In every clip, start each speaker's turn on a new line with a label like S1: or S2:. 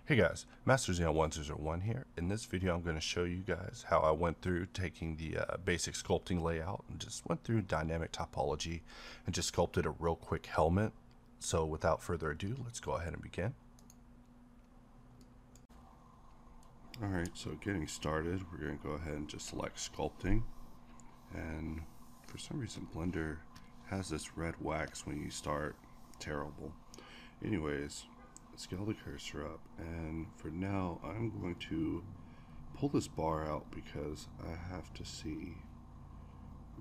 S1: Hey guys, MasterZeon1001 here. In this video I'm going to show you guys how I went through taking the basic sculpting layout and just went through dynamic topology and just sculpted a real quick helmet. So without further ado, let's go ahead and begin. Alright, so getting started, we're going to go ahead and just select sculpting. And for some reason Blender has this red wax when you start. Terrible. Anyways, scale the cursor up, and for now I'm going to pull this bar out because I have to see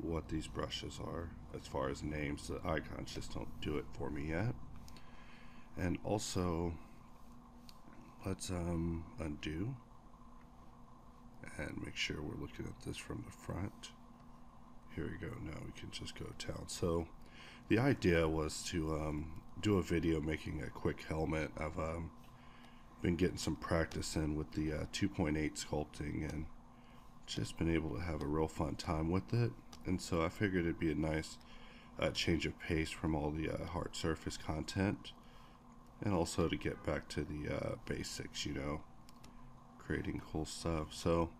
S1: what these brushes are as far as names. The icons just don't do it for me yet. And also let's undo and make sure we're looking at this from the front. Here we go. Now we can just go to town. So the idea was to do a video making a quick helmet. I've been getting some practice in with the 2.8 sculpting and just been able to have a real fun time with it. And so I figured it'd be a nice change of pace from all the hard surface content, and also to get back to the basics, you know, creating cool stuff. So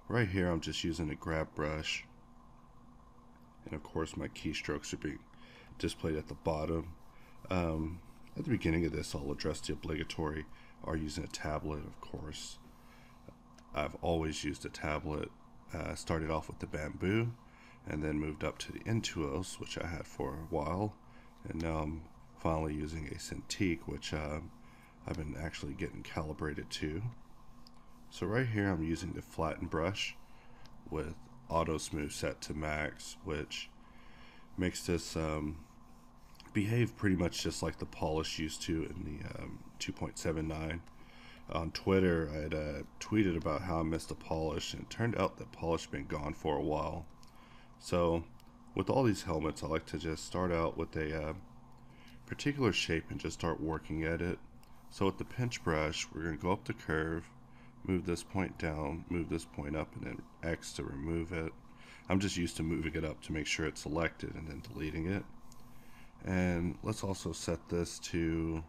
S1: right here I'm just using a grab brush, and of course my keystrokes are being displayed at the bottom. At the beginning of this, I'll address the obligatory are using a tablet, of course. I've always used a tablet. Started off with the bamboo and then moved up to the Intuos, which I had for a while, and now I'm finally using a Cintiq, which I've been actually getting calibrated to. So right here I'm using the flatten brush with auto smooth set to max, which makes this behave pretty much just like the polish used to in the 2.79. On Twitter, I had tweeted about how I missed the polish, and it turned out that polish had been gone for a while. So with all these helmets, I like to just start out with a particular shape and just start working at it. So with the pinch brush, we're going to go up the curve, move this point down, move this point up, and then X to remove it. I'm just used to moving it up to make sure it's selected and then deleting it. And let's also set this to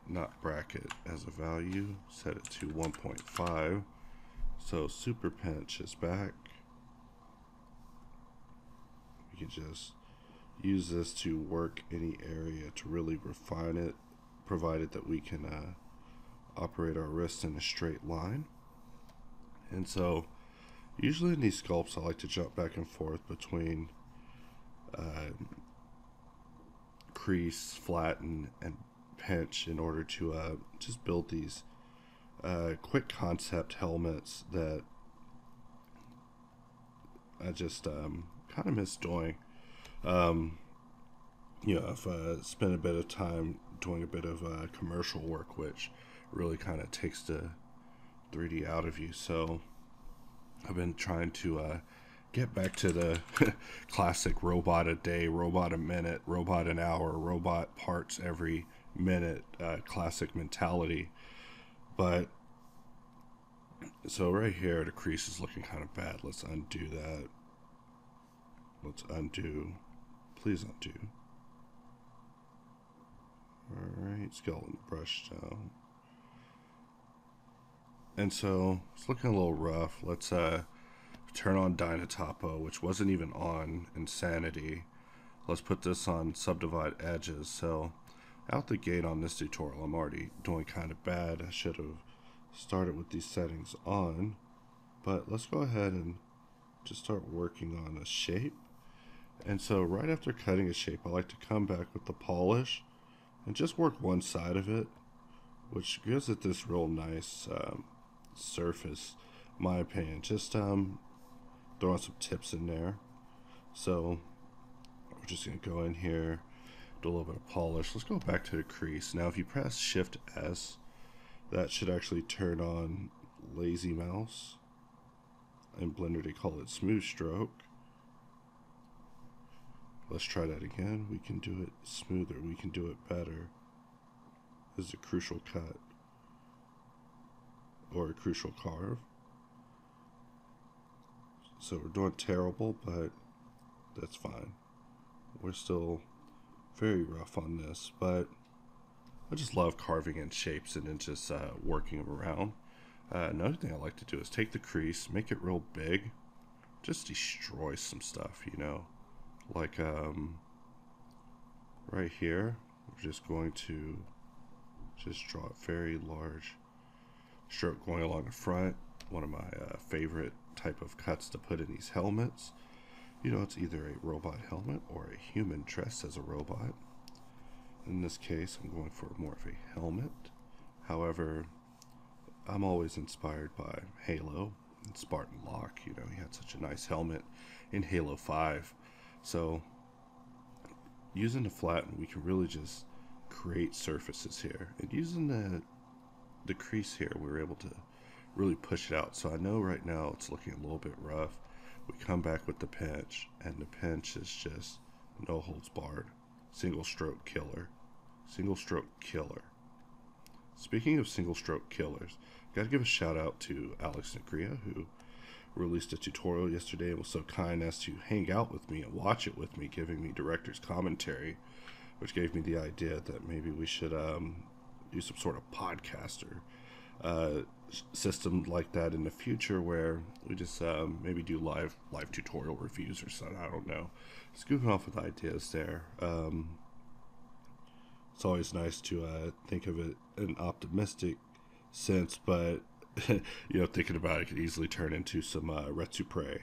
S1: not bracket as a value, set it to 1.5. So super pinch is back. We can just use this to work any area to really refine it, provided that we can operate our wrist in a straight line. And so usually in these sculpts I like to jump back and forth between crease, flatten, and pinch in order to just build these quick concept helmets that I just kind of miss doing. You know, I've spent a bit of time doing a bit of commercial work, which really kind of takes the 3D out of you. So I've been trying to get back to the classic robot a day, robot a minute, robot an hour, robot parts every minute classic mentality. But so right here the crease is looking kind of bad. Let's undo that. Let's undo. Please undo. Alright, skeleton brush down. And so it's looking a little rough. Let's turn on Dyntopo, which wasn't even on Insanity. Let's put this on subdivide edges. So out the gate on this tutorial I'm already doing kind of bad. I should have started with these settings on, but let's go ahead and just start working on a shape. And so right after cutting a shape, I like to come back with the polish and just work one side of it, which gives it this real nice surface, in my opinion. Just throwing some tips in there. So we're just going to go in here, do a little bit of polish. Let's go back to the crease. Now if you press Shift S, that should actually turn on lazy mouse. In Blender they call it smooth stroke. Let's try that again. We can do it smoother, we can do it better. This is a crucial cut or a crucial carve. So we're doing terrible, but that's fine. We're still very rough on this, but I just love carving in shapes and then just working them around. Another thing I like to do is take the crease, make it real big, just destroy some stuff, you know. Like right here, we're just going to just draw a very large stroke going along the front. One of my favorite type of cuts to put in these helmets. You know, it's either a robot helmet or a human dressed as a robot. In this case, I'm going for more of a helmet. However, I'm always inspired by Halo and Spartan Locke. You know, he had such a nice helmet in Halo 5. So, using the flatten, we can really just create surfaces here. And using the crease here, we were able to really push it out. So I know right now it's looking a little bit rough. We come back with the pinch, and the pinch is just no holds barred. Single stroke killer. Single stroke killer. Speaking of single stroke killers, gotta give a shout out to Alex Negria, who released a tutorial yesterday and was so kind as to hang out with me and watch it with me, giving me director's commentary, which gave me the idea that maybe we should do some sort of podcaster system like that in the future, where we just maybe do live tutorial reviews or something. I don't know. Just goofing off with ideas there. It's always nice to think of it in an optimistic sense, but you know, thinking about it could easily turn into some retupre.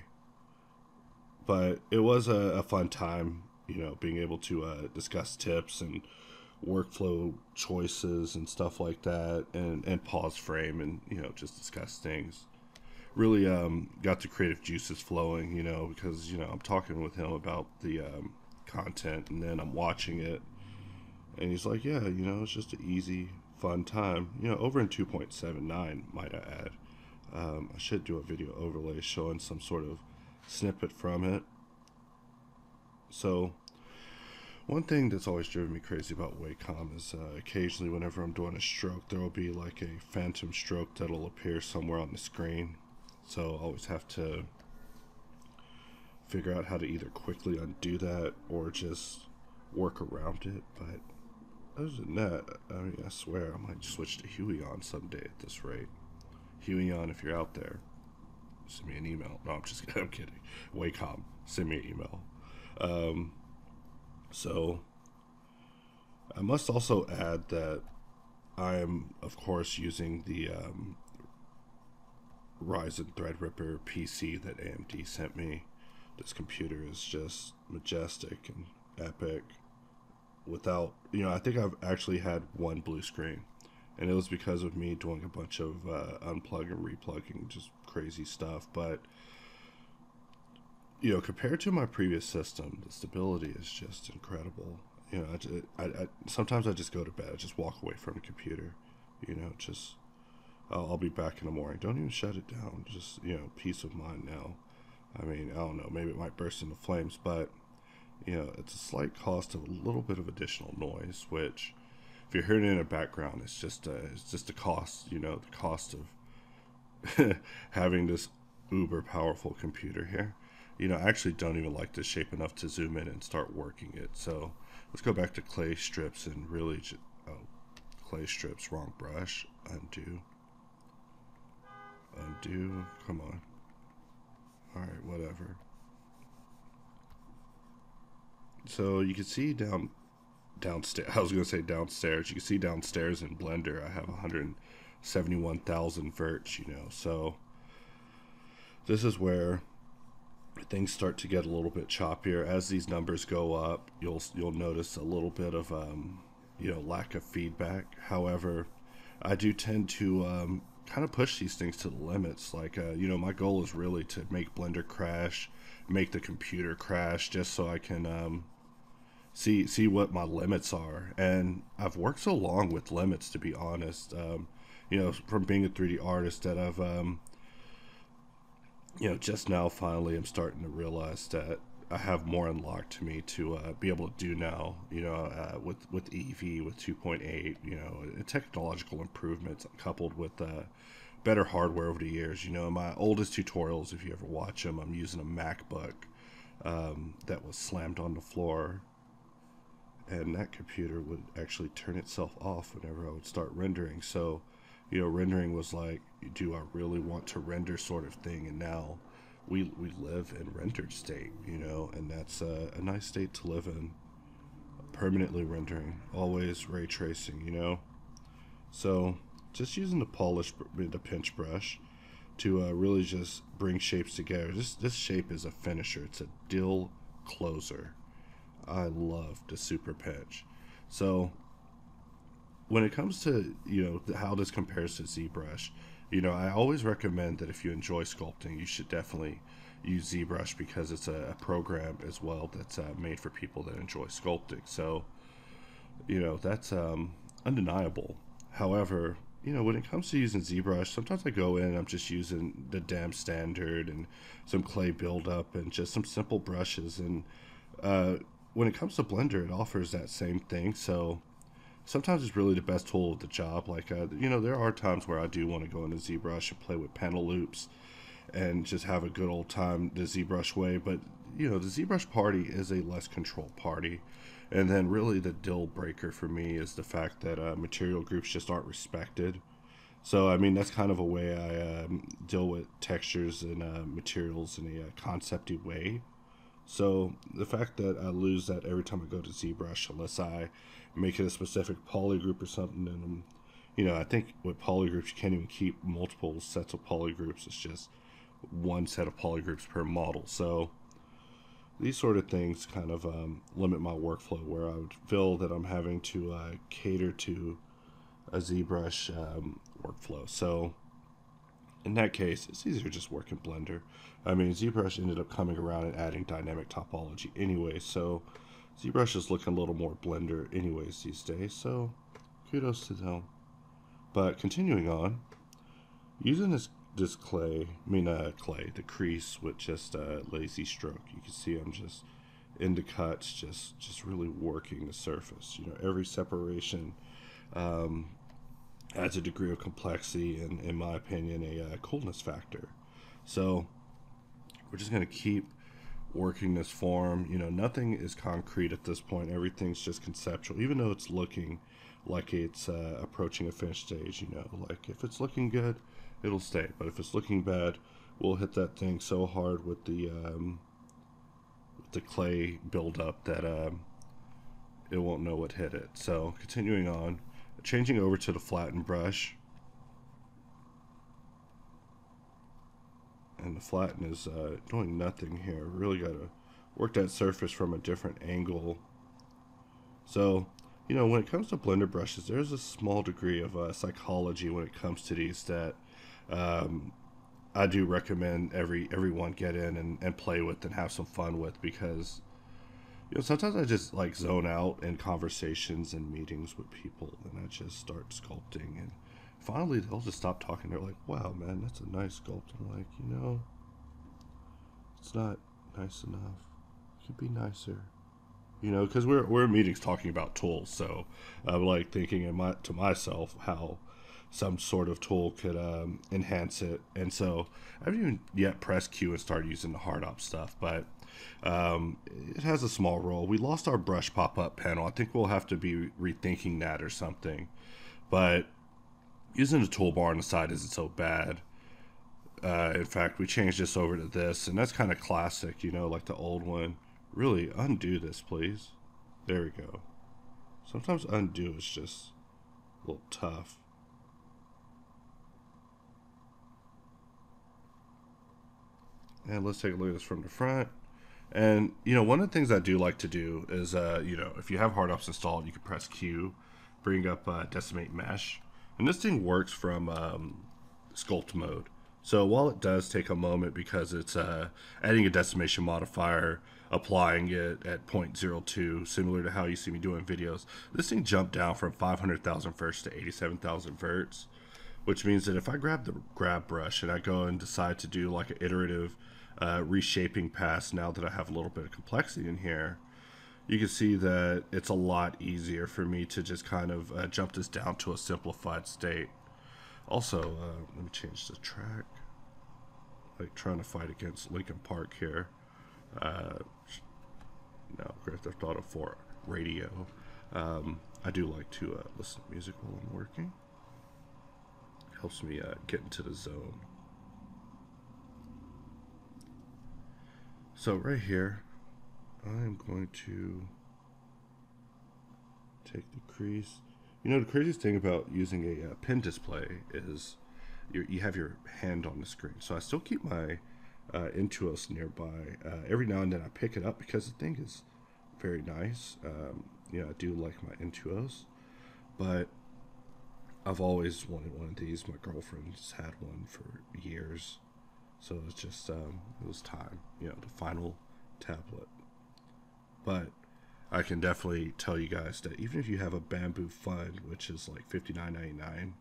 S1: But it was a fun time, you know, being able to discuss tips and workflow choices and stuff like that, and pause frame, and you know, just discuss things. Really got the creative juices flowing, you know, because you know, I'm talking with him about the content, and then I'm watching it, and he's like, yeah, you know, it's just an easy fun time, you know, over in 2.79, might I add. I should do a video overlay showing some sort of snippet from it. So one thing that's always driven me crazy about Wacom is occasionally whenever I'm doing a stroke, there will be like a phantom stroke that'll appear somewhere on the screen. So I always have to figure out how to either quickly undo that or just work around it. But other than that, I mean, I swear I might switch to Huion someday at this rate. Huion, if you're out there, send me an email. No, I'm kidding. Wacom, send me an email. So, I must also add that I am, of course, using the Ryzen Threadripper PC that AMD sent me. This computer is just majestic and epic. Without, you know, I think I've actually had one blue screen, and it was because of me doing a bunch of unplugging and replugging, just crazy stuff. But you know, compared to my previous system, the stability is just incredible. You know, I sometimes I just go to bed. I just walk away from the computer. You know, just I'll be back in the morning. Don't even shut it down. Just, you know, peace of mind now. I mean, I don't know. Maybe it might burst into flames, but you know, it's a slight cost of a little bit of additional noise. Which, if you're hearing it in the background, it's just a cost. You know, the cost of having this uber powerful computer here. You know, I actually don't even like this shape enough to zoom in and start working it. So let's go back to clay strips and really clay strips, wrong brush, undo, come on. Alright, whatever. So you can see downstairs, I was going to say downstairs, you can see downstairs in Blender I have 171,000 verts, you know, so this is where things start to get a little bit choppier. As these numbers go up, you'll notice a little bit of you know, lack of feedback. However, I do tend to kind of push these things to the limits. Like you know, my goal is really to make Blender crash, make the computer crash, just so I can see what my limits are. And I've worked so long with limits, to be honest. You know, from being a 3D artist, that I've you know, just now finally I'm starting to realize that I have more unlocked to me to be able to do now, you know, with EV, with 2.8, you know, technological improvements coupled with better hardware over the years. You know, my oldest tutorials, if you ever watch them, I'm using a MacBook that was slammed on the floor and that computer would actually turn itself off whenever I would start rendering. So, you know, rendering was like, do I really want to render sort of thing, and now we live in rendered state, you know, and that's a nice state to live in. Permanently rendering, always ray tracing, you know. So just using the pinch brush to really just bring shapes together. This shape is a finisher. It's a dill closer. I love the super pinch. So when it comes to, you know, how this compares to ZBrush, you know, I always recommend that if you enjoy sculpting, you should definitely use ZBrush, because it's a program as well that's made for people that enjoy sculpting. So, you know, that's undeniable. However, you know, when it comes to using ZBrush, sometimes I go in and I'm just using the damn standard and some clay buildup and just some simple brushes. And when it comes to Blender, it offers that same thing. So sometimes it's really the best tool of the job. Like, you know, there are times where I do want to go into ZBrush and play with panel loops and just have a good old time the ZBrush way. But, you know, the ZBrush party is a less controlled party. And then really the deal breaker for me is the fact that material groups just aren't respected. So, I mean, that's kind of a way I deal with textures and materials in a concepty way. So the fact that I lose that every time I go to ZBrush, unless I make it a specific polygroup or something, and you know, I think with polygroups you can't even keep multiple sets of polygroups. It's just one set of polygroups per model. So these sort of things kind of limit my workflow, where I would feel that I'm having to cater to a ZBrush workflow. So in that case, it's easier to just work in Blender. I mean, ZBrush ended up coming around and adding dynamic topology anyway, so ZBrush is looking a little more Blender anyways these days, so kudos to them. But continuing on, using this clay, the crease with just a lazy stroke. You can see I'm just into cuts, just really working the surface. You know, every separation adds a degree of complexity and, in my opinion, a coolness factor. So we're just going to keep working this form. You know, nothing is concrete at this point. Everything's just conceptual, even though it's looking like it's approaching a finished stage. You know, like if it's looking good, it'll stay. But if it's looking bad, we'll hit that thing so hard with the clay buildup that it won't know what hit it. So continuing on, changing over to the flattened brush. And the flatten is doing nothing here. Really got to work that surface from a different angle. So, you know, when it comes to Blender brushes, there's a small degree of psychology when it comes to these that I do recommend everyone get in and play with and have some fun with, because, you know, sometimes I just like zone out in conversations and meetings with people, and I just start sculpting, and finally they'll just stop talking. They're like, wow, man, that's a nice sculpt. I'm like, you know, it's not nice enough. It could be nicer. You know, because we're in meetings talking about tools, so I'm like thinking to myself how some sort of tool could enhance it. And so I haven't even yet pressed Q and started using the hard op stuff, but it has a small role. We lost our brush pop-up panel. I think we'll have to be rethinking that or something. But using the toolbar on the side isn't so bad. In fact, we changed this over to this, and that's kind of classic, you know, like the old one. Really, undo this, please. There we go. Sometimes undo is just a little tough. And let's take a look at this from the front. And, you know, one of the things I do like to do is, you know, if you have hard ops installed, you can press Q, bring up decimate mesh. And this thing works from sculpt mode. So while it does take a moment because it's adding a decimation modifier, applying it at 0.02, similar to how you see me doing videos, this thing jumped down from 500,000 verts to 87,000 verts, which means that if I grab the grab brush and I go and decide to do like an iterative reshaping pass, now that I have a little bit of complexity in here, you can see that it's a lot easier for me to just kind of jump this down to a simplified state. Also, let me change the track. Like trying to fight against Linkin Park here. No, Grand Theft Auto 4. radio. I do like to listen to music while I'm working. It helps me get into the zone. So right here, I'm going to take the crease. You know, the craziest thing about using a pen display is you have your hand on the screen. So I still keep my Intuos nearby. Every now and then I pick it up because the thing is very nice. You know, I do like my Intuos, but I've always wanted one of these. My girlfriend's had one for years, so it's just it was time. You know, the final tablet. But I can definitely tell you guys that even if you have a bamboo fund, which is like $59.99,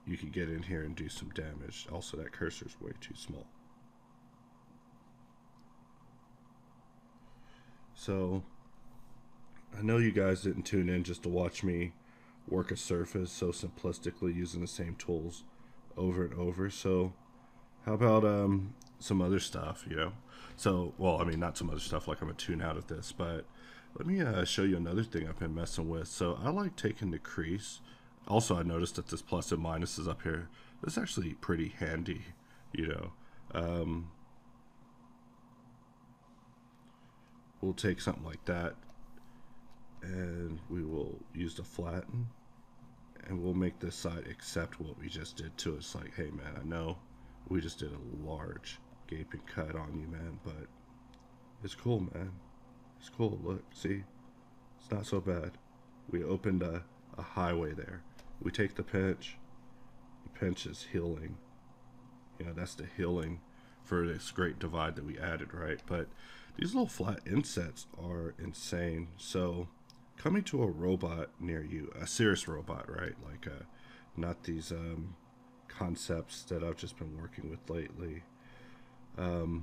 S1: you can get in here and do some damage. Also, that cursor's way too small. So I know you guys didn't tune in just to watch me work a surface so simplistically using the same tools over and over. So how about some other stuff, you know? So, well, I mean, not some other stuff like I'm a tune out of this, but let me show you another thing I've been messing with. So I like taking the crease. Also, I noticed that this plus and minus is up here. This is actually pretty handy, you know. We'll take something like that, and we will use the flatten, and we'll make this side accept what we just did to it. It's like, hey man, I know we just did a large gaping cut on you, man, but it's cool, man. It's cool. Look, see, it's not so bad. We opened a highway there. We take the pinch. The pinch is healing. You know, that's the healing for this great divide that we added, right? But these little flat insets are insane. So coming to a robot near you, a serious robot, right? Like not these concepts that I've just been working with lately. You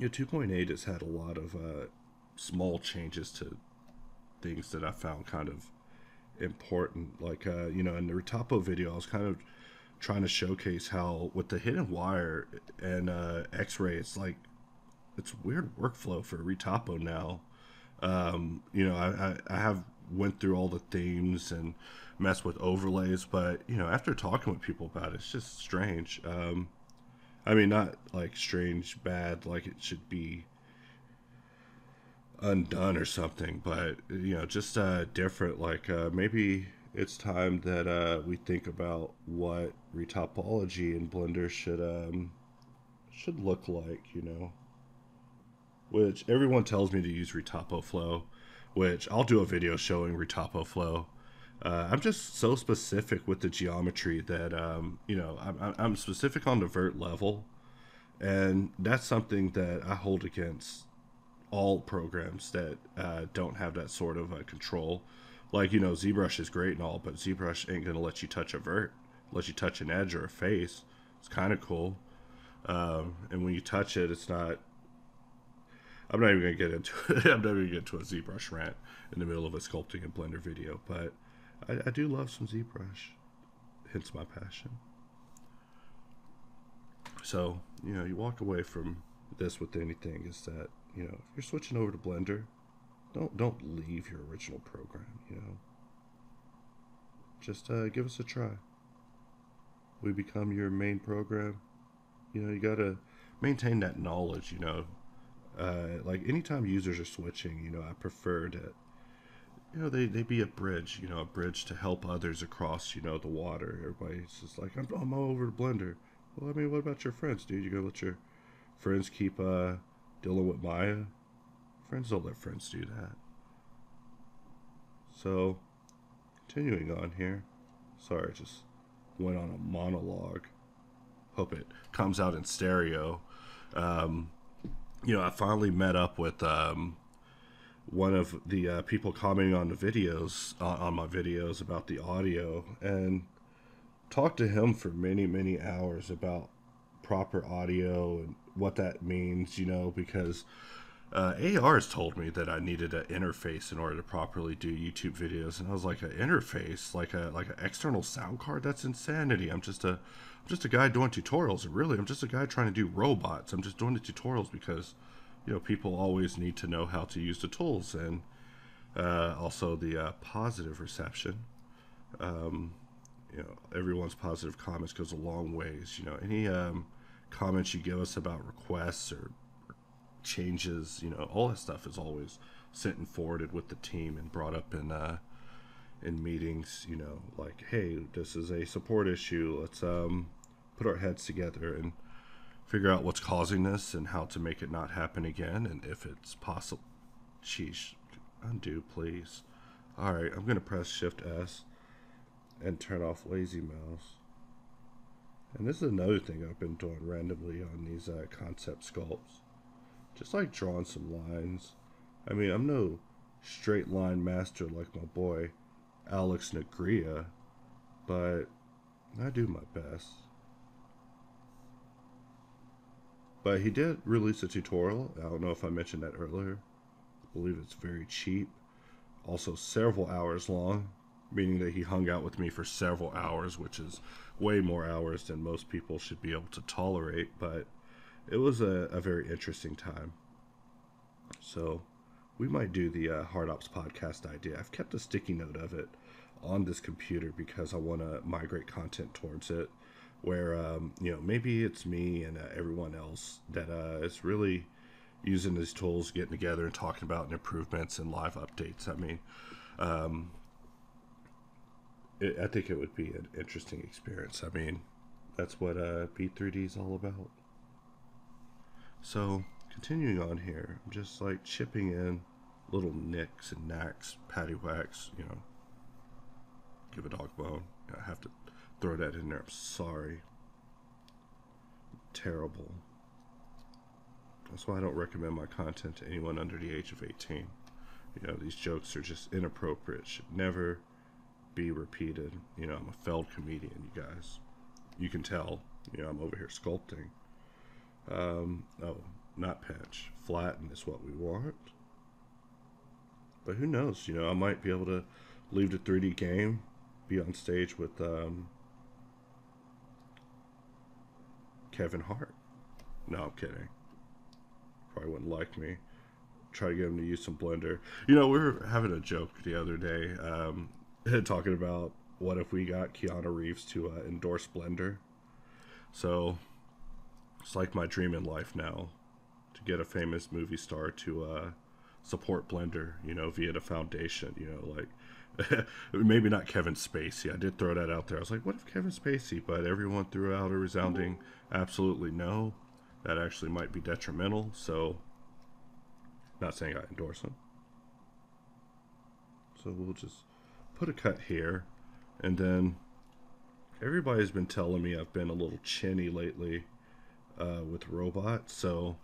S1: know, 2.8 has had a lot of small changes to things that I found kind of important. Like, you know, in the Dyntopo video, I was kind of trying to showcase how with the hidden wire and X-ray, it's like, it's weird workflow for Dyntopo now. You know, I have went through all the themes and messed with overlays, but, you know, after talking with people about it, it's just strange. I mean, not like strange, bad, like it should be undone or something, but, you know, just different. Like maybe it's time that we think about what retopology in Blender should look like, you know. Which everyone tells me to use Dyntopo flow, which I'll do a video showing Dyntopo flow. I'm just so specific with the geometry that, you know, I'm specific on the vert level, and that's something that I hold against all programs that don't have that sort of control. Like, you know, ZBrush is great and all, but ZBrush ain't going to let you touch a vert, let you touch an edge or a face. It's kind of cool. And when you touch it, it's not... I'm not even going to get into it. I'm never going to get into a ZBrush rant in the middle of a sculpting and Blender video, but I do love some ZBrush. Hence my passion. So, you know, you walk away from this with anything is that, you know, if you're switching over to Blender, don't leave your original program, you know. Just give us a try. We become your main program. You know, you got to maintain that knowledge, you know. Like anytime users are switching, you know, I prefer that, you know, they be a bridge, you know, a bridge to help others across, you know, the water. Everybody's just like, I'm all over to Blender. Well, I mean, what about your friends, dude? You gonna let your friends keep dealing with Maya? Friends don't let friends do that. So, continuing on here. Sorry, I just went on a monologue. Hope it comes out in stereo. You know, I finally met up with one of the people commenting on the videos, on my videos about the audio, and talked to him for many hours about proper audio and what that means, you know, because AR's told me that I needed an interface in order to properly do YouTube videos, and I was like, an interface, like an external sound card? That's insanity. I'm just a guy doing tutorials, and really I'm just a guy trying to do robots. I'm just doing the tutorials because, you know, people always need to know how to use the tools. And Also the positive reception. You know, everyone's positive comments goes a long ways. You know, any comments you give us about requests or changes, you know, all that stuff is always sent and forwarded with the team and brought up in meetings. You know, like, hey, this is a support issue. Let's put our heads together and figure out what's causing this and how to make it not happen again. And if it's possible, sheesh, undo, please. All right, I'm gonna press Shift S and turn off lazy mouse. And this is another thing I've been doing randomly on these concept sculpts. Just like drawing some lines. I mean, I'm no straight line master like my boy Alex Negria, but I do my best. But he did release a tutorial. I don't know if I mentioned that earlier. I believe it's very cheap. Also several hours long, meaning that he hung out with me for several hours, which is way more hours than most people should be able to tolerate. But it was a very interesting time. So we might do the Hard Ops podcast idea. I've kept a sticky note of it on this computer because I want to migrate content towards it, where you know, maybe it's me and everyone else that is really using these tools, getting together and talking about improvements and live updates. I mean, I think it would be an interesting experience. I mean, that's what B3D is all about. So continuing on here, I'm just like chipping in little nicks and knacks, patty whacks, you know, give a dog bone. I have to throw that in there. I'm sorry. Terrible. That's why I don't recommend my content to anyone under the age of 18. You know, these jokes are just inappropriate, should never be repeated. You know, I'm a failed comedian, you guys. You can tell, you know, I'm over here sculpting. Oh, not pinch. Flatten is what we want. But who knows, you know, I might be able to leave the 3D game, be on stage with Kevin Hart. No, I'm kidding. Probably wouldn't like me. Try to get him to use some Blender. You know, we were having a joke the other day, talking about what if we got Keanu Reeves to endorse Blender. So it's like my dream in life now to get a famous movie star to support Blender, you know, via the foundation. You know, like maybe not Kevin Spacey. I did throw that out there. I was like, what if Kevin Spacey? But everyone threw out a resounding absolutely no. That actually might be detrimental. So, not saying I endorse him. So we'll just put a cut here. And then everybody's been telling me I've been a little chinny lately with robots. So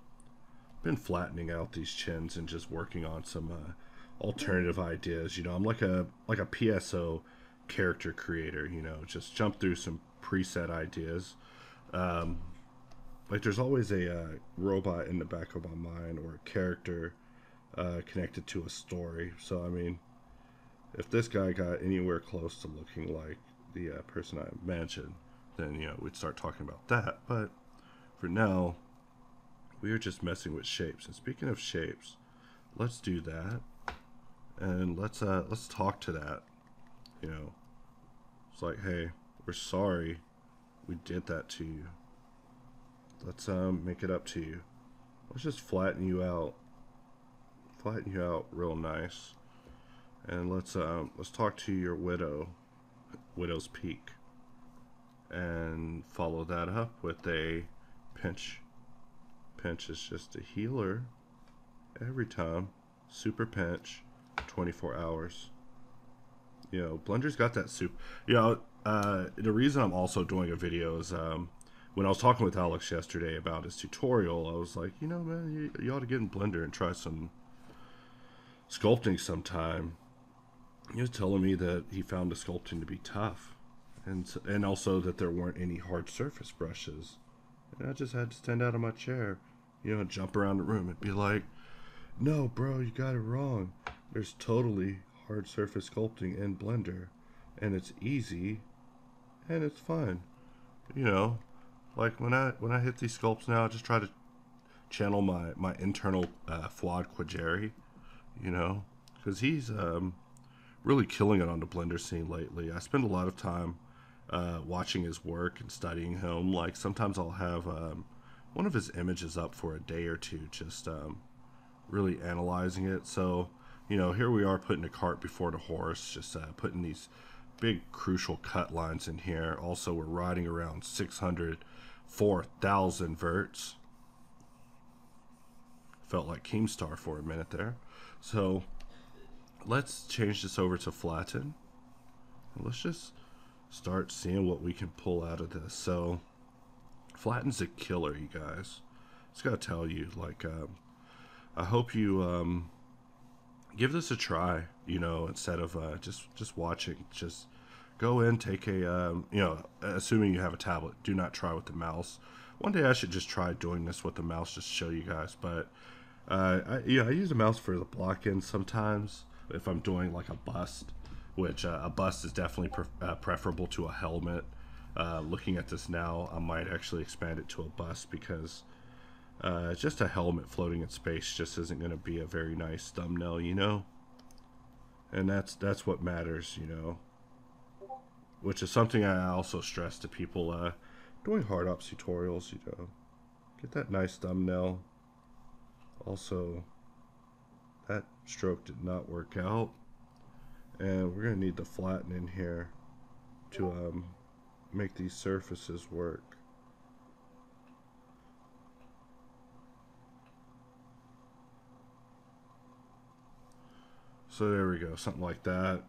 S1: been flattening out these chins and just working on some alternative ideas. You know, I'm like a PSO character creator. You know, just jump through some preset ideas. Like there's always a robot in the back of my mind or a character connected to a story. So I mean, if this guy got anywhere close to looking like the person I imagined, then you know we'd start talking about that. But for now, we are just messing with shapes. And speaking of shapes, let's do that, and let's talk to that. You know, it's like, hey, we're sorry we did that to you. Let's make it up to you. Let's just flatten you out real nice, and let's talk to your widow's peak, and follow that up with a pinch. Pinch is just a healer every time. Super pinch, 24 hours. You know, Blender's got that soup. You know, the reason I'm also doing a video is when I was talking with Alex yesterday about his tutorial, I was like, you know, man, you ought to get in Blender and try some sculpting sometime. He was telling me that he found the sculpting to be tough, and also that there weren't any hard surface brushes. And I just had to stand out of my chair, you know, and jump around the room and be like, no, bro, you got it wrong. There's totally hard surface sculpting in Blender, and it's easy, and it's fun. You know, like when I hit these sculpts now, I just try to channel my internal Fuad Quajeri, you know, because he's really killing it on the Blender scene lately. I spend a lot of time watching his work and studying him. Like sometimes I'll have one of his images up for a day or two, just really analyzing it. So, you know, here we are putting a cart before the horse, just putting these big crucial cut lines in here. Also, we're riding around 604,000 verts. Felt like Keemstar for a minute there. So let's change this over to flatten. Let's just start seeing what we can pull out of this. So flatten's a killer, you guys. Just gotta tell you, like, I hope you give this a try. You know, instead of just watching, just go in, take a you know, assuming you have a tablet, do not try with the mouse. One day I should just try doing this with the mouse, just to show you guys. But I use the mouse for the block-in sometimes if I'm doing like a bust, which a bust is definitely preferable to a helmet. Looking at this now, I might actually expand it to a bust, because just a helmet floating in space just isn't going to be a very nice thumbnail, you know? And that's what matters, you know? Which is something I also stress to people doing hard ops tutorials, you know? Get that nice thumbnail. Also, that stroke did not work out. And we're going to need the flatten in here to make these surfaces work. So there we go, something like that.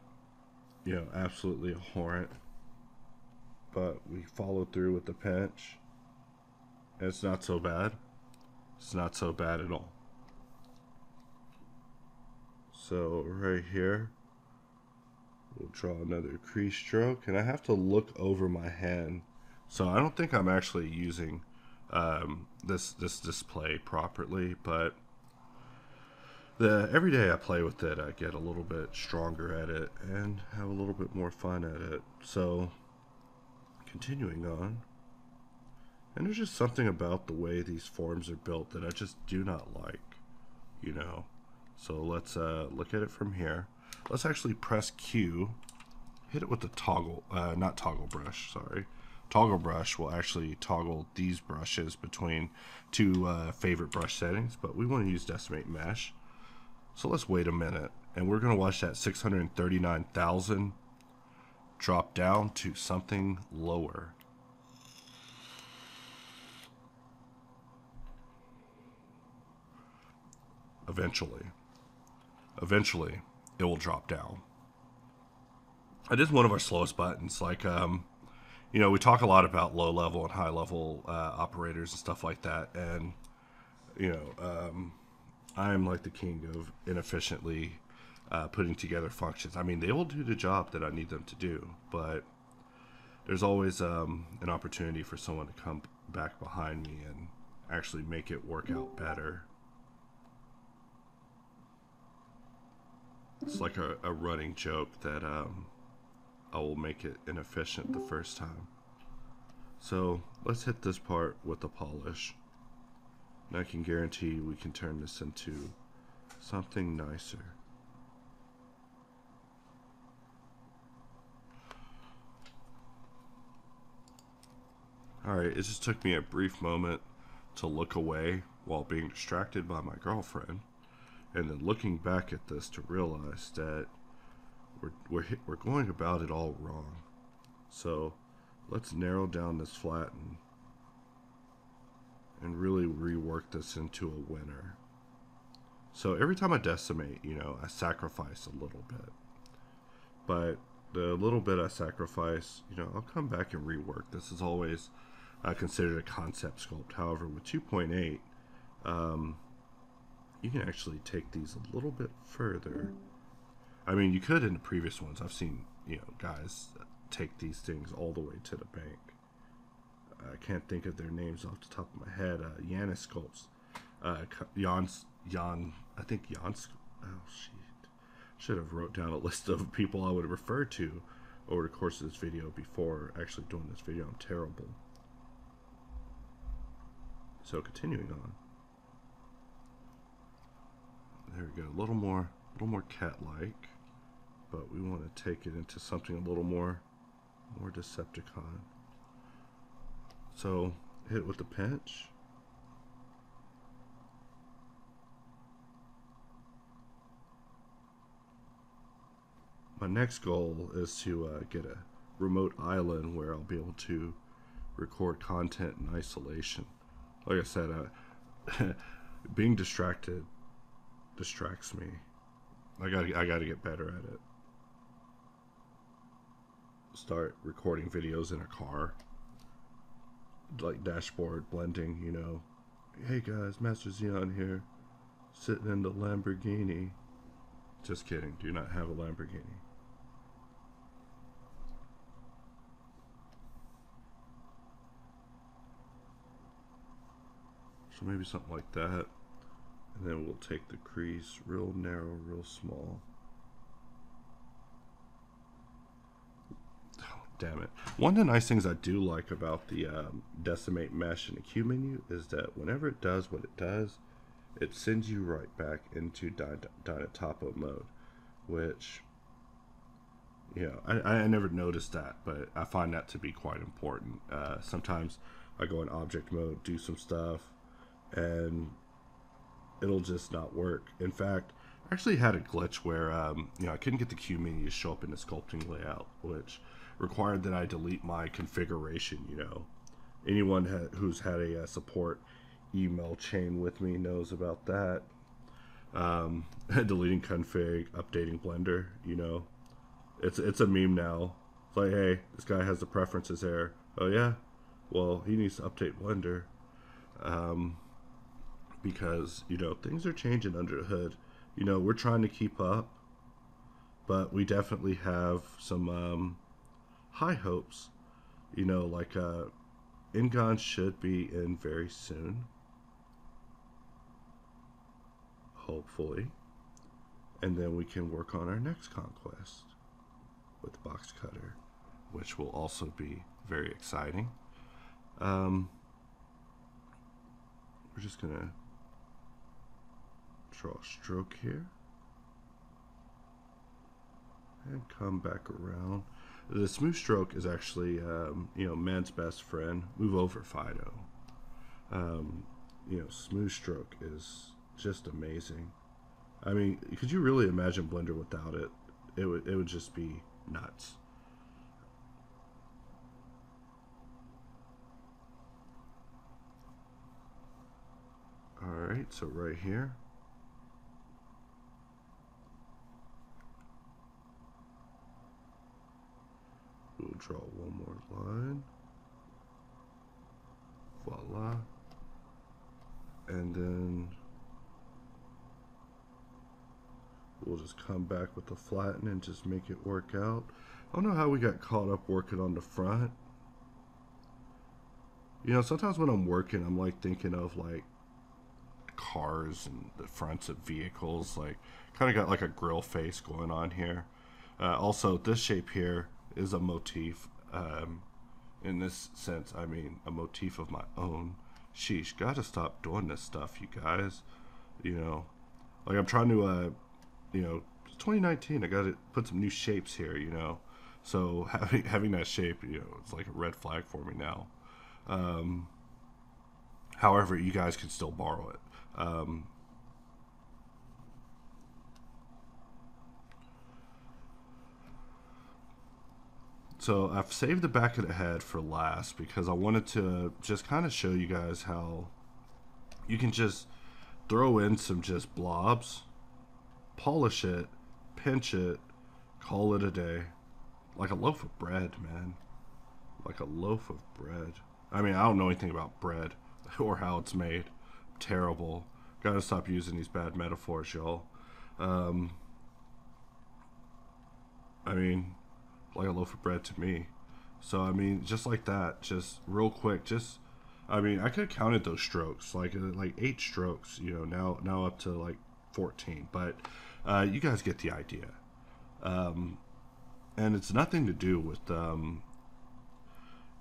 S1: You know, absolutely abhorrent. But we followed through with the pinch. And it's not so bad. It's not so bad at all. So right here, we'll draw another crease stroke. And I have to look over my hand. So I don't think I'm actually using this display properly, but every day I play with it, I get a little bit stronger at it and have a little bit more fun at it. So, continuing on. And there's just something about the way these forms are built that I just do not like, you know. So let's look at it from here. Let's actually press Q, hit it with the toggle, not toggle brush, sorry. Toggle brush will actually toggle these brushes between two favorite brush settings, but we want to use decimate mesh. So let's wait a minute, and we're going to watch that 639,000 drop down to something lower. Eventually, it will drop down. It is one of our slowest buttons. Like, you know, we talk a lot about low level and high level operators and stuff like that, and you know, I'm like the king of inefficiently putting together functions. I mean, they will do the job that I need them to do, but there's always an opportunity for someone to come back behind me and actually make it work out better. It's like a running joke that I will make it inefficient the first time. So let's hit this part with the polish. And I can guarantee we can turn this into something nicer. Alright, it just took me a brief moment to look away while being distracted by my girlfriend, and then looking back at this to realize that we're going about it all wrong. So let's narrow down this flatten and really rework this into a winner. So every time I decimate, you know, I sacrifice a little bit. But the little bit I sacrifice, you know, I'll come back and rework. This is always considered a concept sculpt. However, with 2.8, you can actually take these a little bit further. I mean, you could in the previous ones. I've seen, you know, guys take these things all the way to the bank. I can't think of their names off the top of my head. Yanis sculpts. I think Jan's. Oh, shit. Should have wrote down a list of people I would refer to over the course of this video before actually doing this video. I'm terrible. So continuing on. There we go. A little more little more cat-like, but we want to take it into something a little more Decepticon. So hit it with the pinch. My next goal is to get a remote island where I'll be able to record content in isolation. Like I said, being distracted distracts me. I gotta get better at it. Start recording videos in a car, like dashboard blending, you know. Hey guys, Master Xeon here, sitting in the Lamborghini. Just kidding, do not have a Lamborghini. So maybe something like that. And then we'll take the crease real narrow, real small. Oh, damn it. One of the nice things I do like about the Decimate Mesh in the Q menu is that whenever it does what it does, it sends you right back into Dyntopo mode, which, you know, I never noticed that, but I find that to be quite important. Sometimes I go in object mode, do some stuff, and it'll just not work. In fact, I actually had a glitch where you know, I couldn't get the Q menu to show up in the sculpting layout, which required that I delete my configuration. You know, anyone who's had a support email chain with me knows about that. Deleting config, updating Blender. You know, it's a meme now. It's like, hey, this guy has the preferences there. Oh yeah, well he needs to update Blender. Because, you know, things are changing under the hood. You know, we're trying to keep up, but we definitely have some high hopes. You know, like Ingon should be in very soon, hopefully, and then we can work on our next conquest with Box Cutter, which will also be very exciting. We're just gonna draw a stroke here and come back around. The smooth stroke is actually, you know, man's best friend. Move over, Fido. You know, smooth stroke is just amazing. I mean, could you really imagine Blender without it? It would just be nuts. All right, so right here. We'll draw one more line. Voila. And then we'll just come back with the flatten and just make it work out. I don't know how we got caught up working on the front. You know, sometimes when I'm working, I'm like thinking of like cars and the fronts of vehicles. Like, kind of got like a grill face going on here. Also, this shape here is a motif. In this sense, I mean a motif of my own. Sheesh, gotta stop doing this stuff, you guys. You know, like I'm trying to, you know, it's 2019. I gotta put some new shapes here, you know. So having that shape, you know, it's like a red flag for me now. However, you guys can still borrow it. So I've saved the back of the head for last because I wanted to just kind of show you guys how you can just throw in some just blobs, polish it, pinch it, call it a day. Like a loaf of bread, man. Like a loaf of bread. I mean, I don't know anything about bread or how it's made. Terrible. Gotta stop using these bad metaphors, y'all. I mean, like a loaf of bread to me. So, I mean, just like that, just real quick, just, I mean, I could have counted those strokes, like 8 strokes, you know, now up to like 14. But you guys get the idea. And it's nothing to do with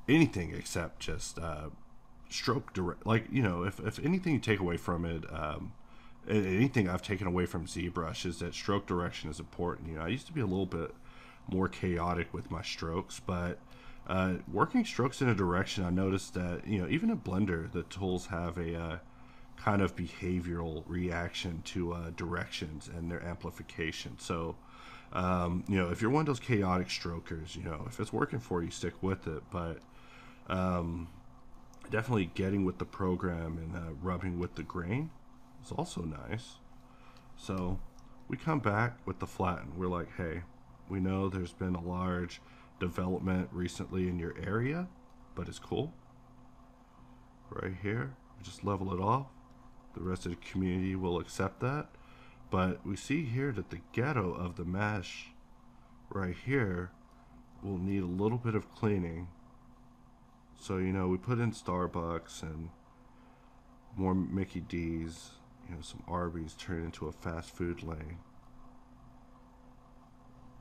S1: anything except just stroke direct. Like, you know, if anything you take away from it, anything I've taken away from ZBrush is that stroke direction is important. You know, I used to be a little bit more chaotic with my strokes, but working strokes in a direction, I noticed that, you know, even in Blender, the tools have a kind of behavioral reaction to directions and their amplification. So, you know, if you're one of those chaotic strokers, you know, if it's working for you, stick with it. But definitely getting with the program and rubbing with the grain is also nice. So we come back with the flatten. We're like, hey, we know there's been a large development recently in your area, but it's cool. Right here, we just level it off. The rest of the community will accept that. But we see here that the ghetto of the mesh right here will need a little bit of cleaning. So, you know, we put in Starbucks and more Mickey D's, you know, some Arby's turned into a fast food lane.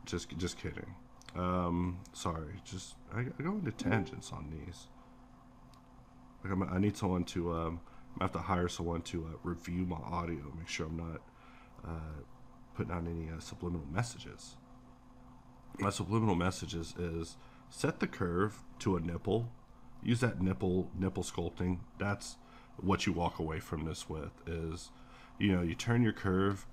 S1: Just kidding. Sorry, I go into tangents on these. Like I need someone to, I have to hire someone to review my audio, make sure I'm not putting out any subliminal messages. My subliminal messages is set the curve to a nipple. Use that nipple sculpting. That's what you walk away from this with. Is, you know, you turn your curve,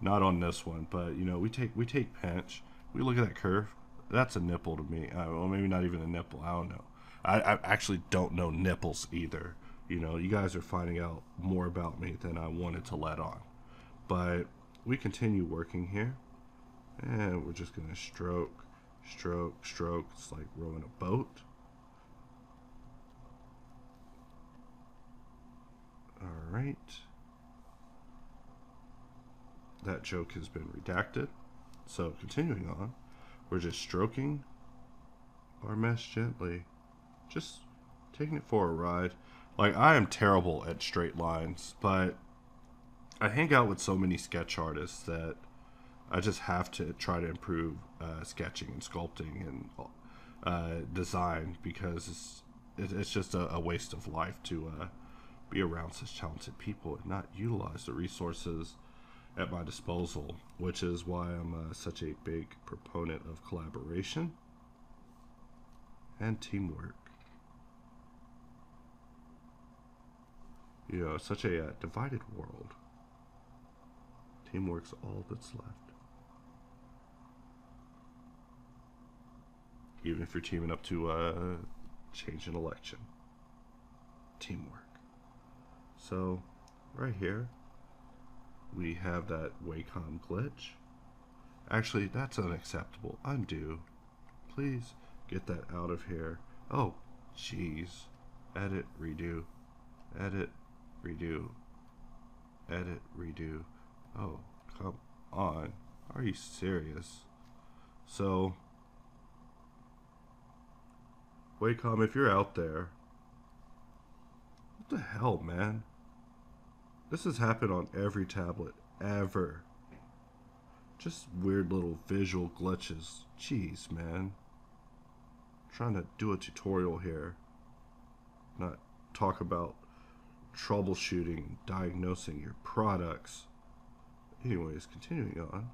S1: not on this one, but you know, we take pinch. We look at that curve. That's a nipple to me. Well, maybe not even a nipple. I don't know. I actually don't know nipples either. You know, you guys are finding out more about me than I wanted to let on. But we continue working here, and we're just gonna stroke. It's like rowing a boat. All right. That joke has been redacted. So continuing on, we're just stroking our mesh gently, just taking it for a ride. Like, I am terrible at straight lines, but I hang out with so many sketch artists that I just have to try to improve sketching and sculpting and design, because it's just a waste of life to be around such talented people and not utilize the resources at my disposal, which is why I'm such a big proponent of collaboration and teamwork. You know, it's such a divided world. Teamwork's all that's left. Even if you're teaming up to change an election. Teamwork. So, right here, we have that Wacom glitch. Actually, that's unacceptable. Undo. Please get that out of here. Oh, jeez. Edit, redo. Edit, redo. Edit, redo. Oh, come on. Are you serious? So, Wacom, if you're out there, what the hell, man? This has happened on every tablet ever. Just weird little visual glitches. Jeez, man. I'm trying to do a tutorial here, not talk about troubleshooting and diagnosing your products. Anyways, continuing on.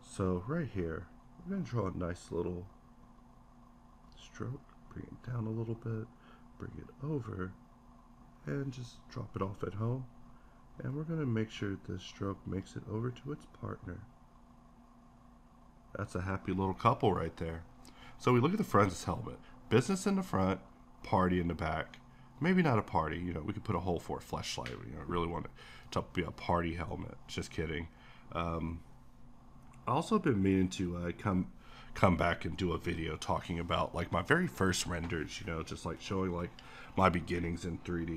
S1: So right here, we're going to draw a nice little stroke. Bring it down a little bit. Bring it over. And just drop it off at home. And we're going to make sure this stroke makes it over to its partner. That's a happy little couple right there. So we look at the front of this helmet. Business in the front, party in the back. Maybe not a party, you know, we could put a hole for a fleshlight. You know, really want it to be a party helmet. Just kidding. I also been meaning to come back and do a video talking about like my very first renders, you know, just like showing like my beginnings in 3D.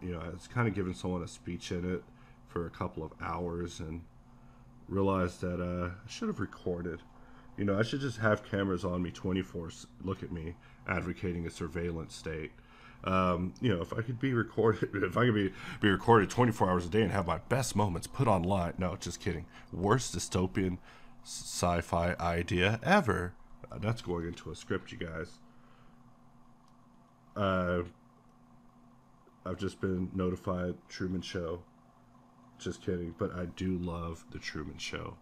S1: You know, it's kind of giving someone a speech in it for a couple of hours, and realized that I should have recorded. You know, I should just have cameras on me 24. Look at me advocating a surveillance state. You know, if I could be recorded, if I could be recorded 24 hours a day and have my best moments put online. No, just kidding. Worst dystopian sci-fi idea ever. That's going into a script, you guys. I've just been notified, Truman Show, Just kidding. But I do love The Truman Show.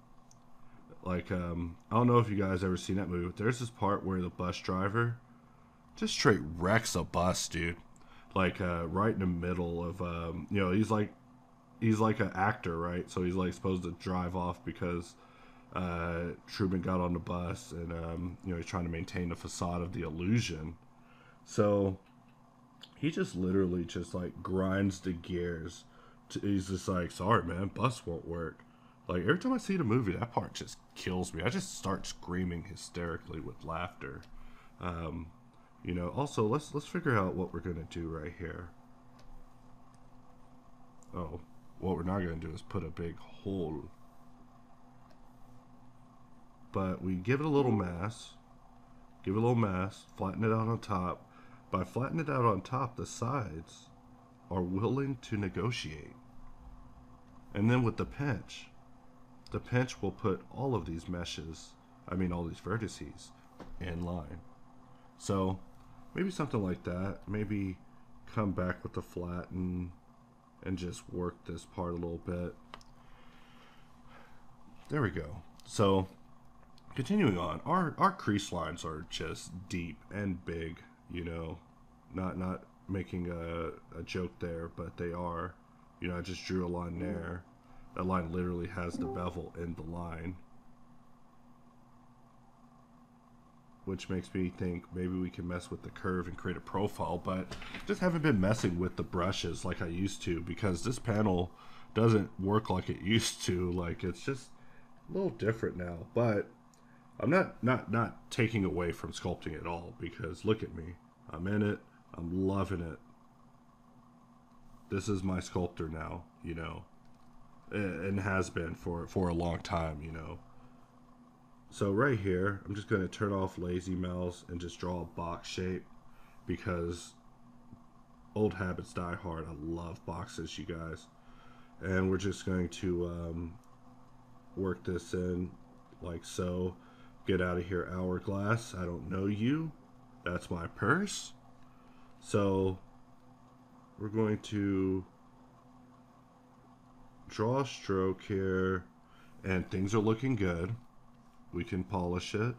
S1: Like, I don't know if you guys ever seen that movie, but there's this part where the bus driver just straight wrecks a bus, dude. Like, right in the middle of, he's like an actor, right? So he's like supposed to drive off because Truman got on the bus, and he's trying to maintain the facade of the illusion. So he just literally just like grinds the gears. He's just like, sorry, man, bus won't work. Like every time I see the movie, that part just kills me. I just start screaming hysterically with laughter. Also let's figure out what we're gonna do right here. Oh, what we're not gonna do is put a big hole. But we give it a little mass. Give it a little mass. Flatten it out on top. By flattening it out on top, the sides are willing to negotiate. And then with the pinch will put all of these meshes, all these vertices, in line. So maybe something like that. Maybe come back with the flatten and just work this part a little bit. There we go. So continuing on, our crease lines are just deep and big, not making a joke there, but they are. I just drew a line there. That line literally has the bevel in the line, which makes me think maybe we can mess with the curve and create a profile, but just haven't been messing with the brushes like I used to, because this panel doesn't work like it used to. Like, it's just a little different now, but I'm not taking away from sculpting at all, because look at me. I'm in it. I'm loving it. This is my sculptor now, and has been for a long time, So right here, I'm just going to turn off lazy mouse and just draw a box shape, because old habits die hard. I love boxes, you guys. And we're just going to work this in like so. Get out of here, hourglass. I don't know you. That's my purse. So we're going to draw a stroke here, and things are looking good. We can polish it,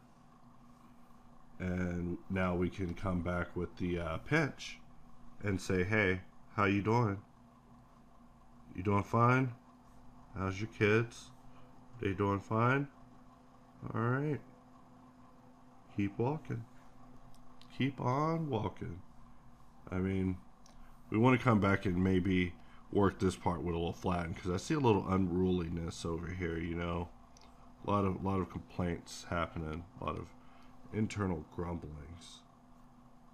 S1: and now we can come back with the pinch and say, hey, how you doing? You doing fine? How's your kids? They doing fine? All right. Keep walking. Keep on walking. We want to come back and maybe work this part with a little flatten, because I see a little unruliness over here, A lot of complaints happening, a lot of internal grumblings.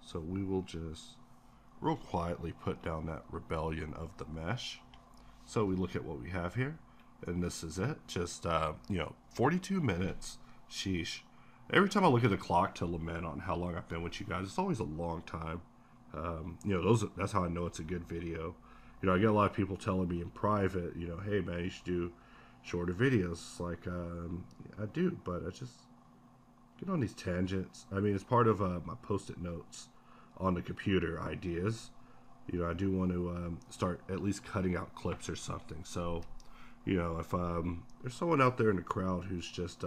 S1: So we will just real quietly put down that rebellion of the mesh. So we look at what we have here, and this is it. Just 42 minutes. Sheesh. Every time I look at the clock to lament on how long I've been with you guys, it's always a long time. That's how I know it's a good video. I get a lot of people telling me in private, hey man, you should do shorter videos. Like, I do, but I just get on these tangents. It's part of my post-it notes on the computer ideas. I do want to start at least cutting out clips or something. So, if there's someone out there in the crowd who's just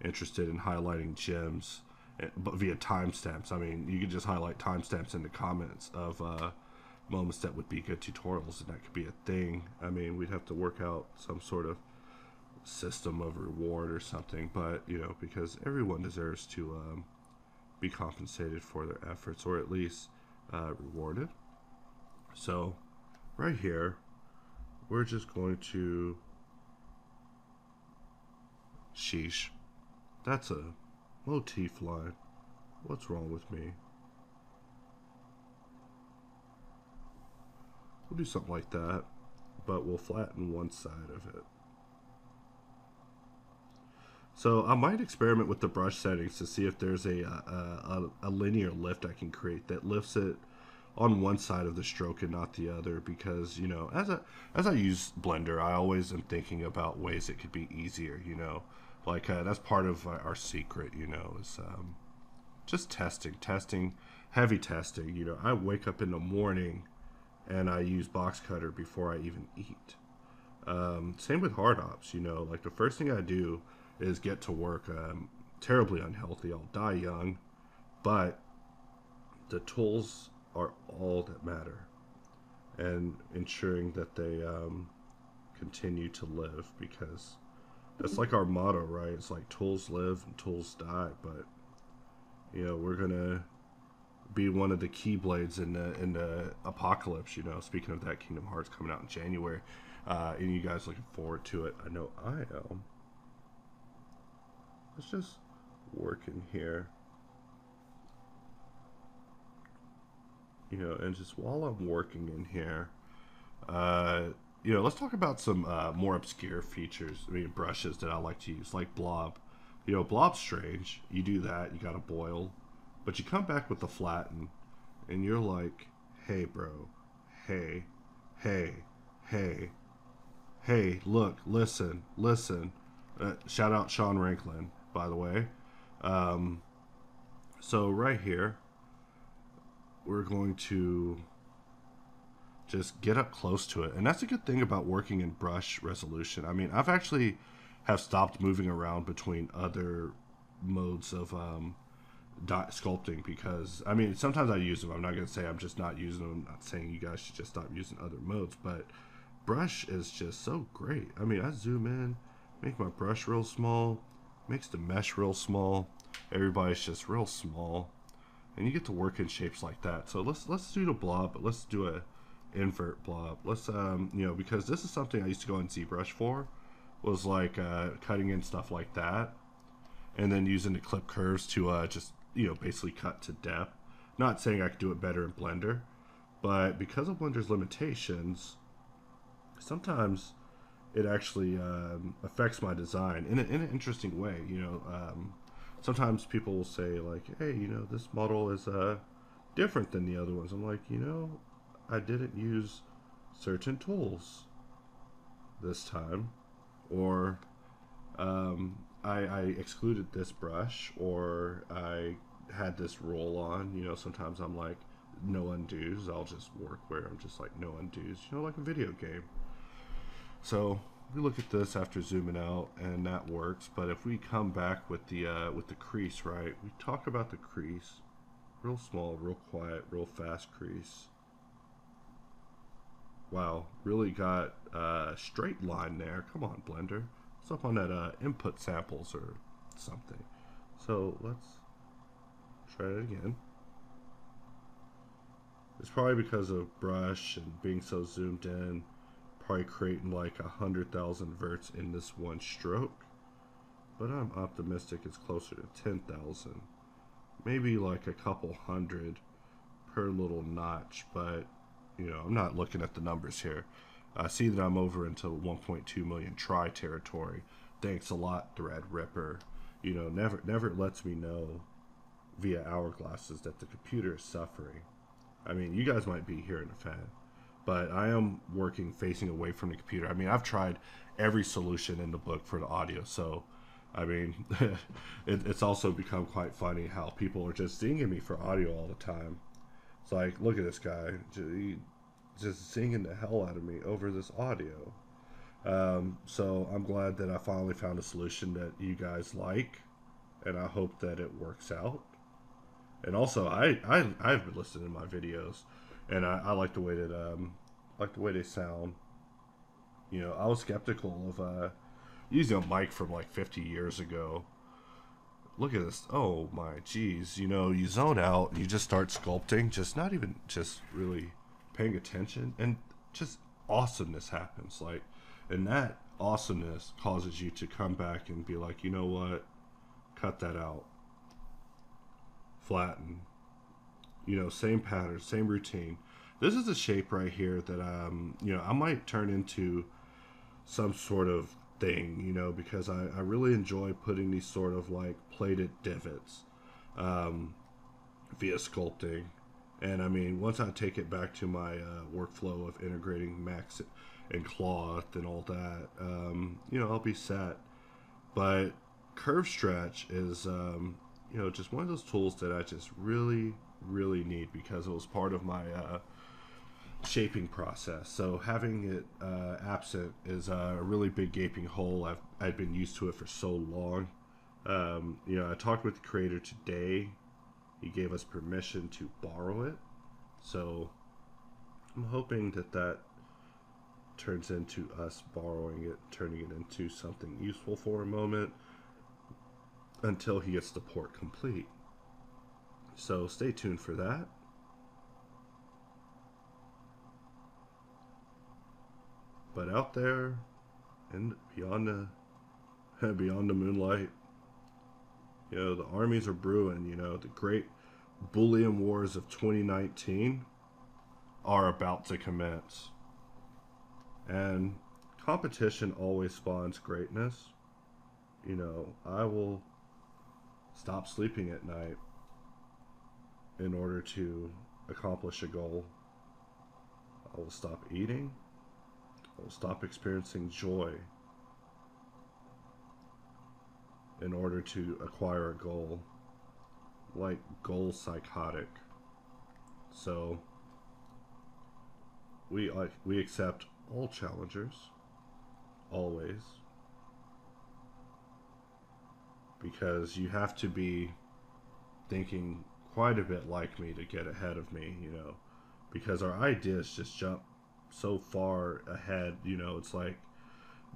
S1: interested in highlighting gems, but via timestamps, you could just highlight timestamps in the comments of moments that would be good tutorials, and that could be a thing. We'd have to work out some sort of system of reward or something, but because everyone deserves to be compensated for their efforts, or at least rewarded. So right here, we're just going to, sheesh, that's a motif line. What's wrong with me? We'll do something like that, but we'll flatten one side of it. So I might experiment with the brush settings to see if there's a linear lift I can create that lifts it on one side of the stroke and not the other, because as I use Blender, I always am thinking about ways it could be easier. Like that's part of our secret. Is just testing, heavy testing. I wake up in the morning and I use box cutter before I even eat. Same with hard ops, you know, like the first thing I do is get to work. Terribly unhealthy. I'll die young, but the tools are all that matter, and ensuring that they continue to live, because that's like our motto, right? It's like tools live and tools die, but you know, we're gonna be one of the keyblades in the apocalypse. You know, speaking of that, Kingdom Hearts coming out in January, and you guys looking forward to it. I know I am. Let's just work in here, you know, and just while I'm working in here, uh, you know, let's talk about some more obscure features. I mean, brushes that I like to use, like blob. You know, blob's strange. You do that, you got to boil, but you come back with the flatten, and you're like, hey, bro, hey, hey, hey, hey, look, listen, listen. Shout out Sean Ranklin, by the way. Um, so right here, we're going to just get up close to it, and that's a good thing about working in brush resolution. I mean, I've actually have stopped moving around between other modes of sculpting, because I mean, sometimes I use them. I'm not going to say I'm just not using them. I'm not saying you guys should just stop using other modes, but brush is just so great. I mean, I zoom in, make my brush real small, makes the mesh real small. Everybody's just real small, and you get to work in shapes like that. So let's do the blob, but let's do a invert blob. Let's you know, because this is something I used to go in ZBrush for, was like cutting in stuff like that, and then using the clip curves to just, you know, basically cut to depth. Not saying I could do it better in Blender, but because of Blender's limitations, sometimes it actually affects my design in an interesting way. You know, sometimes people will say like, "Hey, you know, this model is different than the other ones." I'm like, you know, I didn't use certain tools this time, or I excluded this brush, or I had this roll on. You know, sometimes I'm like, no undos. I'll just work where I'm just like, no undos. You know, like a video game. So we look at this after zooming out, and that works. But if we come back with the crease, right? We talk about the crease, real small, real quiet, real fast crease. Wow, really got a straight line there. Come on, Blender. What's up on that input samples or something? So let's try it again. It's probably because of brush and being so zoomed in, probably creating like 100,000 verts in this one stroke. But I'm optimistic it's closer to 10,000. Maybe like a couple hundred per little notch, but you know, I'm not looking at the numbers here. I see that I'm over into 1.2 million try territory. Thanks a lot, Threadripper. You know, never lets me know via hourglasses that the computer is suffering. I mean, you guys might be hearing a fan, but I am working facing away from the computer. I mean, I've tried every solution in the book for the audio, so I mean, it's also become quite funny how people are just zinging me for audio all the time. It's like, look at this guy, just zinging the hell out of me over this audio. So I'm glad that I finally found a solution that you guys like, and I hope that it works out. And also, I've been listening to my videos, and I like the way they sound. You know, I was skeptical of using a mic from like 50 years ago. Look at this. Oh my geez. You know, you zone out and you just start sculpting, just not even just really paying attention, and just awesomeness happens. Like, and that awesomeness causes you to come back and be like, you know what? Cut that out. Flatten. You know, same pattern, same routine. This is a shape right here that you know, I might turn into some sort of thing, you know, because I really enjoy putting these sort of like plated divots via sculpting. And I mean, once I take it back to my workflow of integrating mechs and cloth and all that, you know, I'll be set. But curve stretch is, you know, just one of those tools that I just really, really need, because it was part of my shaping process. So having it absent is a really big gaping hole. I've been used to it for so long. You know, I talked with the creator today. He gave us permission to borrow it. So I'm hoping that that turns into us borrowing it, turning it into something useful for a moment until he gets the port complete. So stay tuned for that. But out there and beyond the moonlight, you know, the armies are brewing. You know, the great boolean wars of 2019 are about to commence. And competition always spawns greatness. You know, I will stop sleeping at night in order to accomplish a goal. I will stop eating. I will stop experiencing joy in order to acquire a goal. Like goal psychotic. So we accept all challengers, always, because you have to be thinking quite a bit like me to get ahead of me, you know, because our ideas just jump so far ahead. You know, it's like,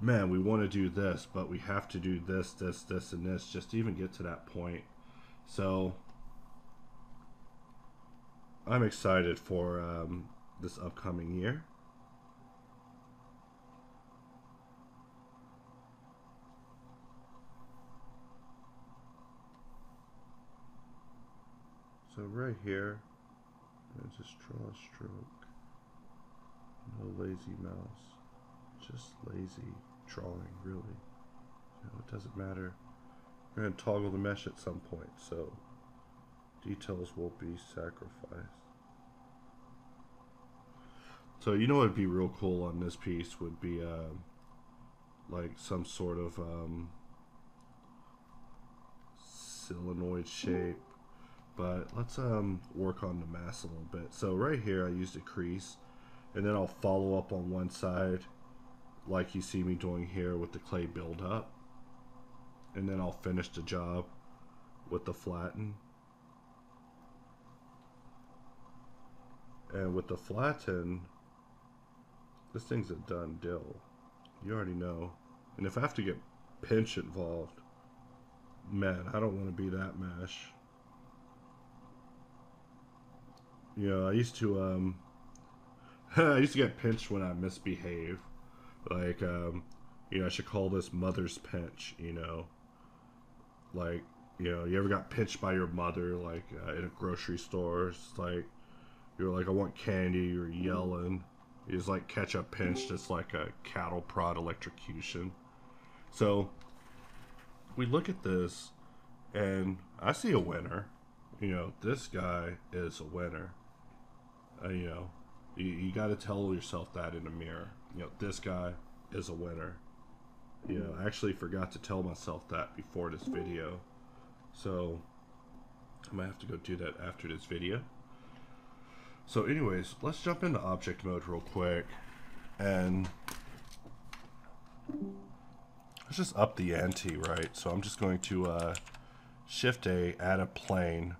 S1: man, we want to do this, but we have to do this, this, this, and this just to even get to that point. So I'm excited for this upcoming year. So right here, I just draw a stroke. No lazy mouse, just lazy drawing, really. You know, it doesn't matter. We're going to toggle the mesh at some point, so details will be sacrificed. So you know what would be real cool on this piece would be like some sort of solenoid shape. But let's work on the mass a little bit. So right here I used a crease, and then I'll follow up on one side like you see me doing here with the clay buildup, and then I'll finish the job with the flatten. And with the flatten, this thing's a done deal. You already know. And if I have to get pinch involved, man, I don't want to be that mesh. You know, I used to I used to get pinched when I misbehave. Like, you know, I should call this mother's pinch, you know. Like, you know, you ever got pinched by your mother, like, in a grocery store? It's like, you're like, I want candy, you're yelling. You just, like, catch a pinch that's like a cattle prod electrocution. So, we look at this, and I see a winner. You know, this guy is a winner. You know, you got to tell yourself that in the mirror. You know, this guy is a winner. You know, I actually forgot to tell myself that before this video. So, I might have to go do that after this video. So anyways, let's jump into object mode real quick. And let's just up the ante, right? So I'm just going to Shift A, add a plane.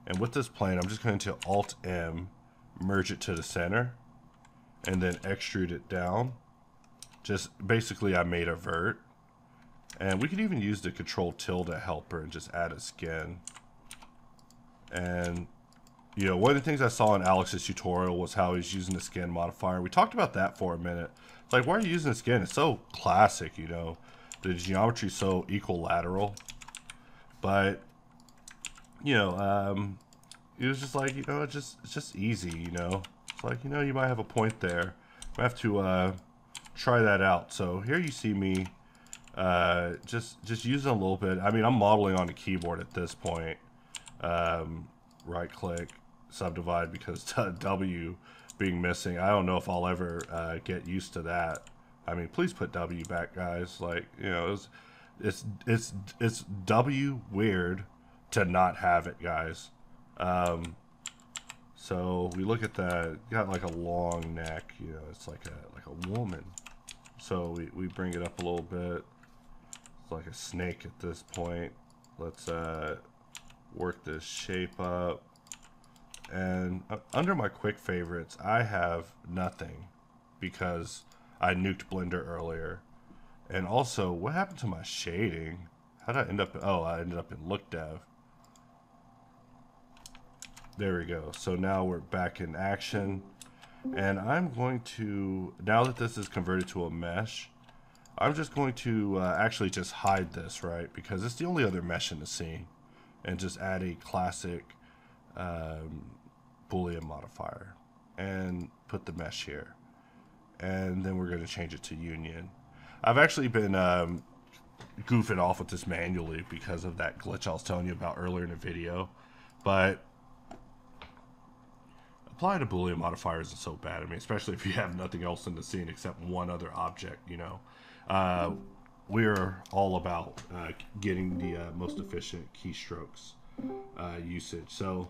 S1: And with this plane, I'm just going to Alt M, merge it to the center, and then extrude it down. Just basically I made a vert. And we could even use the Control tilde helper and just add a skin. And you know, one of the things I saw in Alex's tutorial was how he's using the skin modifier. We talked about that for a minute. It's like, why are you using the skin? It's so classic, you know. The geometry's so equilateral. But you know, it was just like, you know, it's just easy, you know. It's like, you know, you might have a point there. I have to try that out. So here you see me just using a little bit. I mean, I'm modeling on the keyboard at this point. Right click, subdivide, because W being missing. I don't know if I'll ever get used to that. I mean, please put W back, guys. Like, you know, it's W weird to not have it, guys. So we look at that, got like a long neck, you know, it's like a woman. So we bring it up a little bit. It's like a snake at this point. Let's work this shape up. And under my quick favorites, I have nothing because I nuked Blender earlier. And also, what happened to my shading? How did I end up? Oh, I ended up in Look Dev. There we go. So now we're back in action. And I'm going to, now that this is converted to a mesh, I'm just going to actually just hide this, right? Because it's the only other mesh in the scene. And just add a classic boolean modifier. And put the mesh here. And then we're going to change it to union. I've actually been goofing off with this manually because of that glitch I was telling you about earlier in the video. But applying a boolean modifier isn't so bad. I mean, especially if you have nothing else in the scene except one other object, you know. We're all about getting the most efficient keystrokes usage. So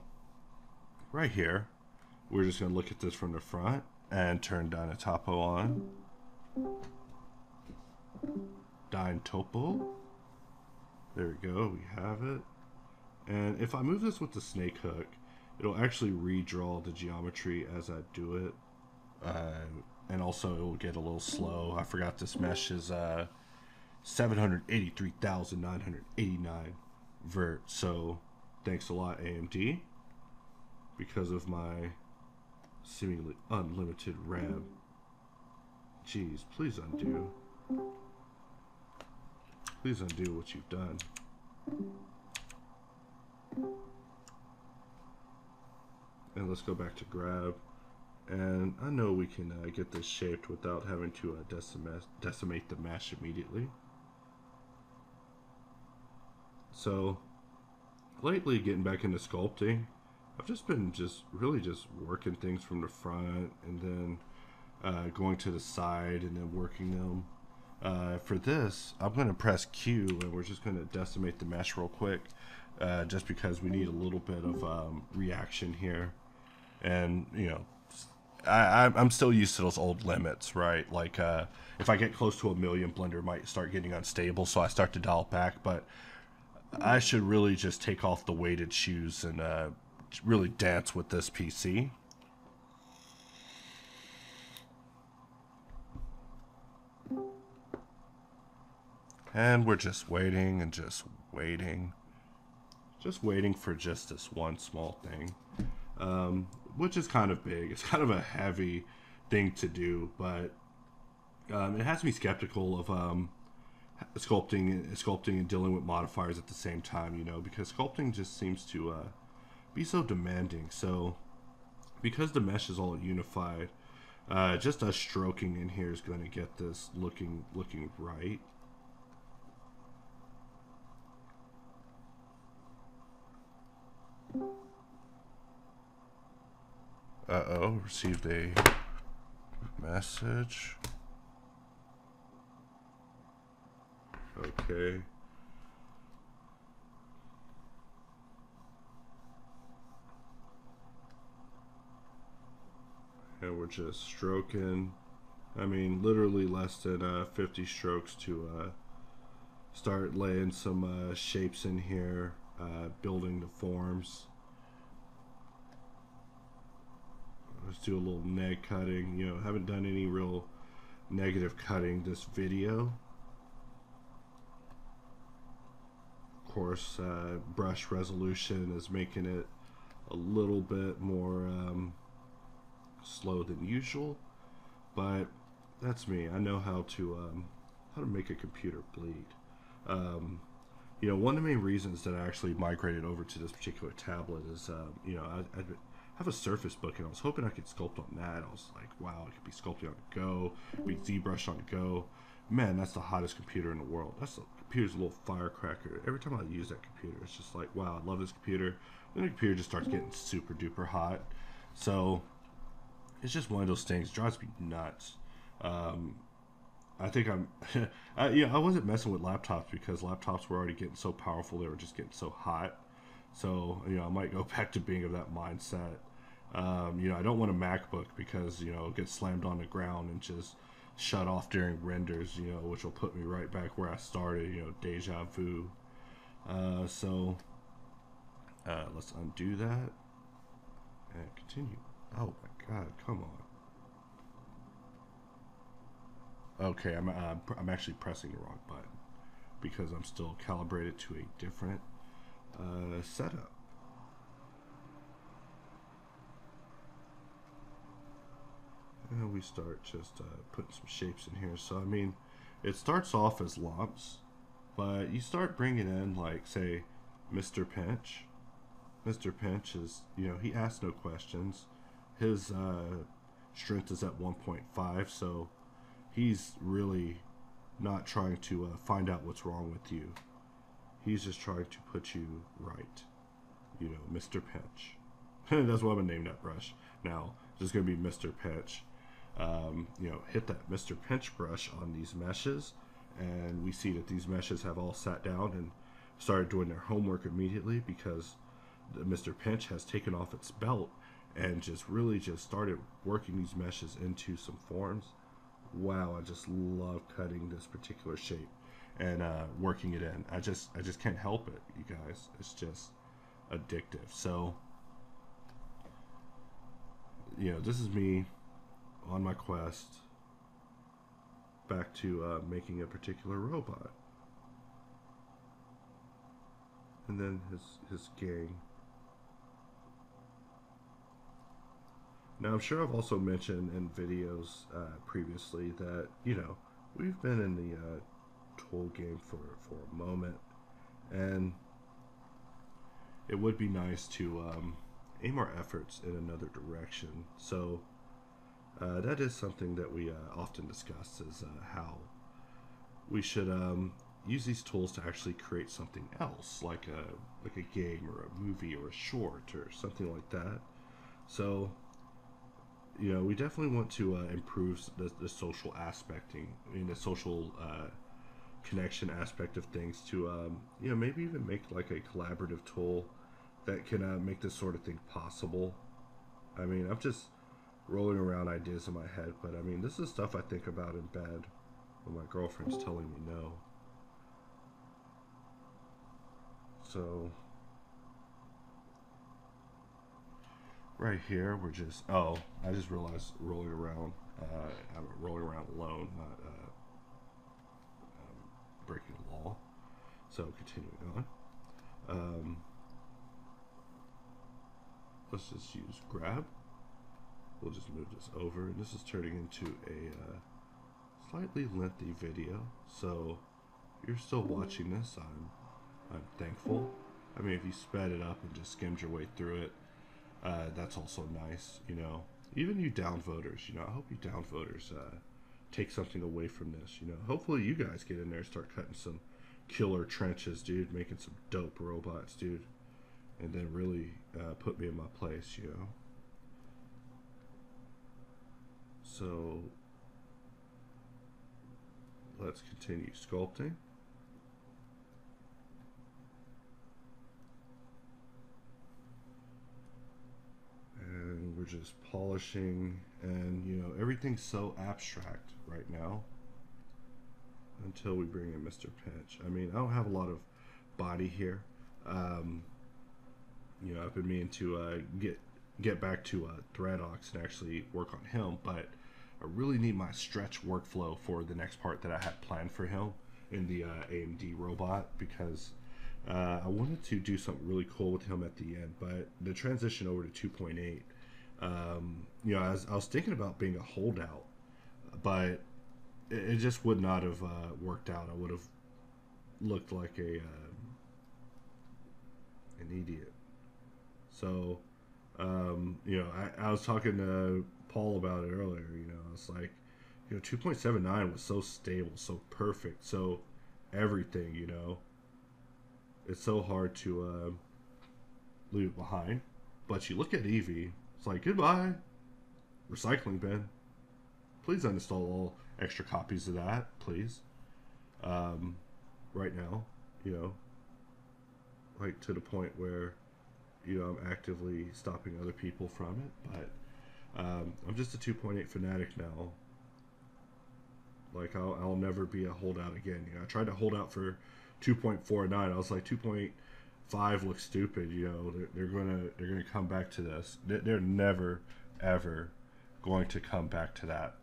S1: right here, we're just going to look at this from the front and turn Dyntopo on. Dyntopo. There we go, we have it. And if I move this with the snake hook, it'll actually redraw the geometry as I do it. And also it will get a little slow. I forgot this mesh is 783,989 vert. So thanks a lot, AMD, because of my seemingly unlimited RAM. Jeez, please undo. Please undo what you've done. And let's go back to grab. And I know we can get this shaped without having to decimate the mesh immediately. So lately, getting back into sculpting, I've just been really working things from the front and then going to the side and then working them. For this, I'm going to press Q and we're just going to decimate the mesh real quick, just because we need a little bit of reaction here. And, you know, I'm still used to those old limits, right? Like, if I get close to 1 million, Blender might start getting unstable, so I start to dial back. But I should really just take off the weighted shoes and really dance with this PC. And we're just waiting and just waiting. Just waiting for just this one small thing. Which is kind of big. It's kind of a heavy thing to do, but it has me skeptical of sculpting and dealing with modifiers at the same time, you know, because sculpting just seems to be so demanding. So because the mesh is all unified, just us stroking in here is going to get this looking right. Uh-oh, received a message. Okay. And we're just stroking. I mean, literally less than 50 strokes to start laying some shapes in here, building the forms. Let's do a little neg cutting. You know, haven't done any real negative cutting this video. Of course, brush resolution is making it a little bit more slow than usual, but that's me. I know how to make a computer bleed. You know, one of the main reasons that I actually migrated over to this particular tablet is, you know, I have a Surface Book, and I was hoping I could sculpt on that. I was like, wow, I could be sculpting on the go, be ZBrush on the go. Man, that's the hottest computer in the world. That's the computer's a little firecracker. Every time I use that computer, it's just like, wow, I love this computer. Then the computer just starts getting super duper hot. So it's just one of those things. It drives me nuts. I think I wasn't messing with laptops because laptops were already getting so powerful. They were just getting so hot. So, you know, I might go back to being of that mindset. You know, I don't want a MacBook because, you know, it gets slammed on the ground and just shut off during renders, you know, which will put me right back where I started, you know, deja vu. So let's undo that and continue. Oh my God, come on. Okay, I'm actually pressing the wrong button because I'm still calibrated to a different setup. And we start just putting some shapes in here. So I mean, it starts off as lumps, but you start bringing in, like, say, Mr. Pinch. Mr. Pinch is, you know, he asks no questions. His strength is at 1.5, so he's really not trying to find out what's wrong with you. He's just trying to put you right. You know, Mr. Pinch. That's what I'm going to name that brush. Now, it's just going to be Mr. Pinch. You know, hit that Mr. Pinch brush on these meshes, and we see that these meshes have all sat down and started doing their homework immediately because the Mr. Pinch has taken off its belt and just really just started working these meshes into some forms. Wow, I just love cutting this particular shape and working it in. I just can't help it, you guys. It's just addictive. So, you know, this is me on my quest back to making a particular robot. And then his gang. Now, I'm sure I've also mentioned in videos previously that, you know, we've been in the tool game for a moment, and it would be nice to aim our efforts in another direction. So that is something that we often discuss, is how we should use these tools to actually create something else, like a game or a movie or a short or something like that. So, you know, we definitely want to improve the social aspecting, I mean, the social connection aspect of things to, you know, maybe even make like a collaborative tool that can make this sort of thing possible. I mean, I'm just rolling around ideas in my head, but I mean, this is stuff I think about in bed when my girlfriend's telling me no. So right here, we're just, oh, I just realized rolling around, I'm rolling around alone, not breaking a law. So continuing on, let's just use grab. We'll just move this over, and this is turning into a slightly lengthy video. So if you're still watching this, I'm thankful. I mean, if you sped it up and just skimmed your way through it, that's also nice, you know. Even you downvoters, you know, I hope you downvoters take something away from this, you know. Hopefully you guys get in there and start cutting some killer trenches, dude, making some dope robots, dude, and then really put me in my place, you know. So let's continue sculpting. And we're just polishing, and you know, everything's so abstract right now until we bring in Mr. Pinch. I mean, I don't have a lot of body here. You know, I've been meaning to get back to ThreadOx and actually work on him, but I really need my stretch workflow for the next part that I had planned for him in the AMD robot, because I wanted to do something really cool with him at the end, but the transition over to 2.8, you know, I was thinking about being a holdout, but it just would not have worked out. I would have looked like an idiot. So, you know, I was talking to Paul about it earlier. You know, it's like, you know, 2.79 was so stable, so perfect, so everything. You know, it's so hard to leave it behind. But you look at Eevee, it's like, goodbye, recycling bin. Please uninstall all extra copies of that, please. Right now, you know, like to the point where, you you know, I'm actively stopping other people from it, but I'm just a 2.8 fanatic now. Like I'll never be a holdout again. You know, I tried to hold out for 2.49. I was like 2.5 looks stupid. You know, they're gonna come back to this. They're never ever going to come back to that,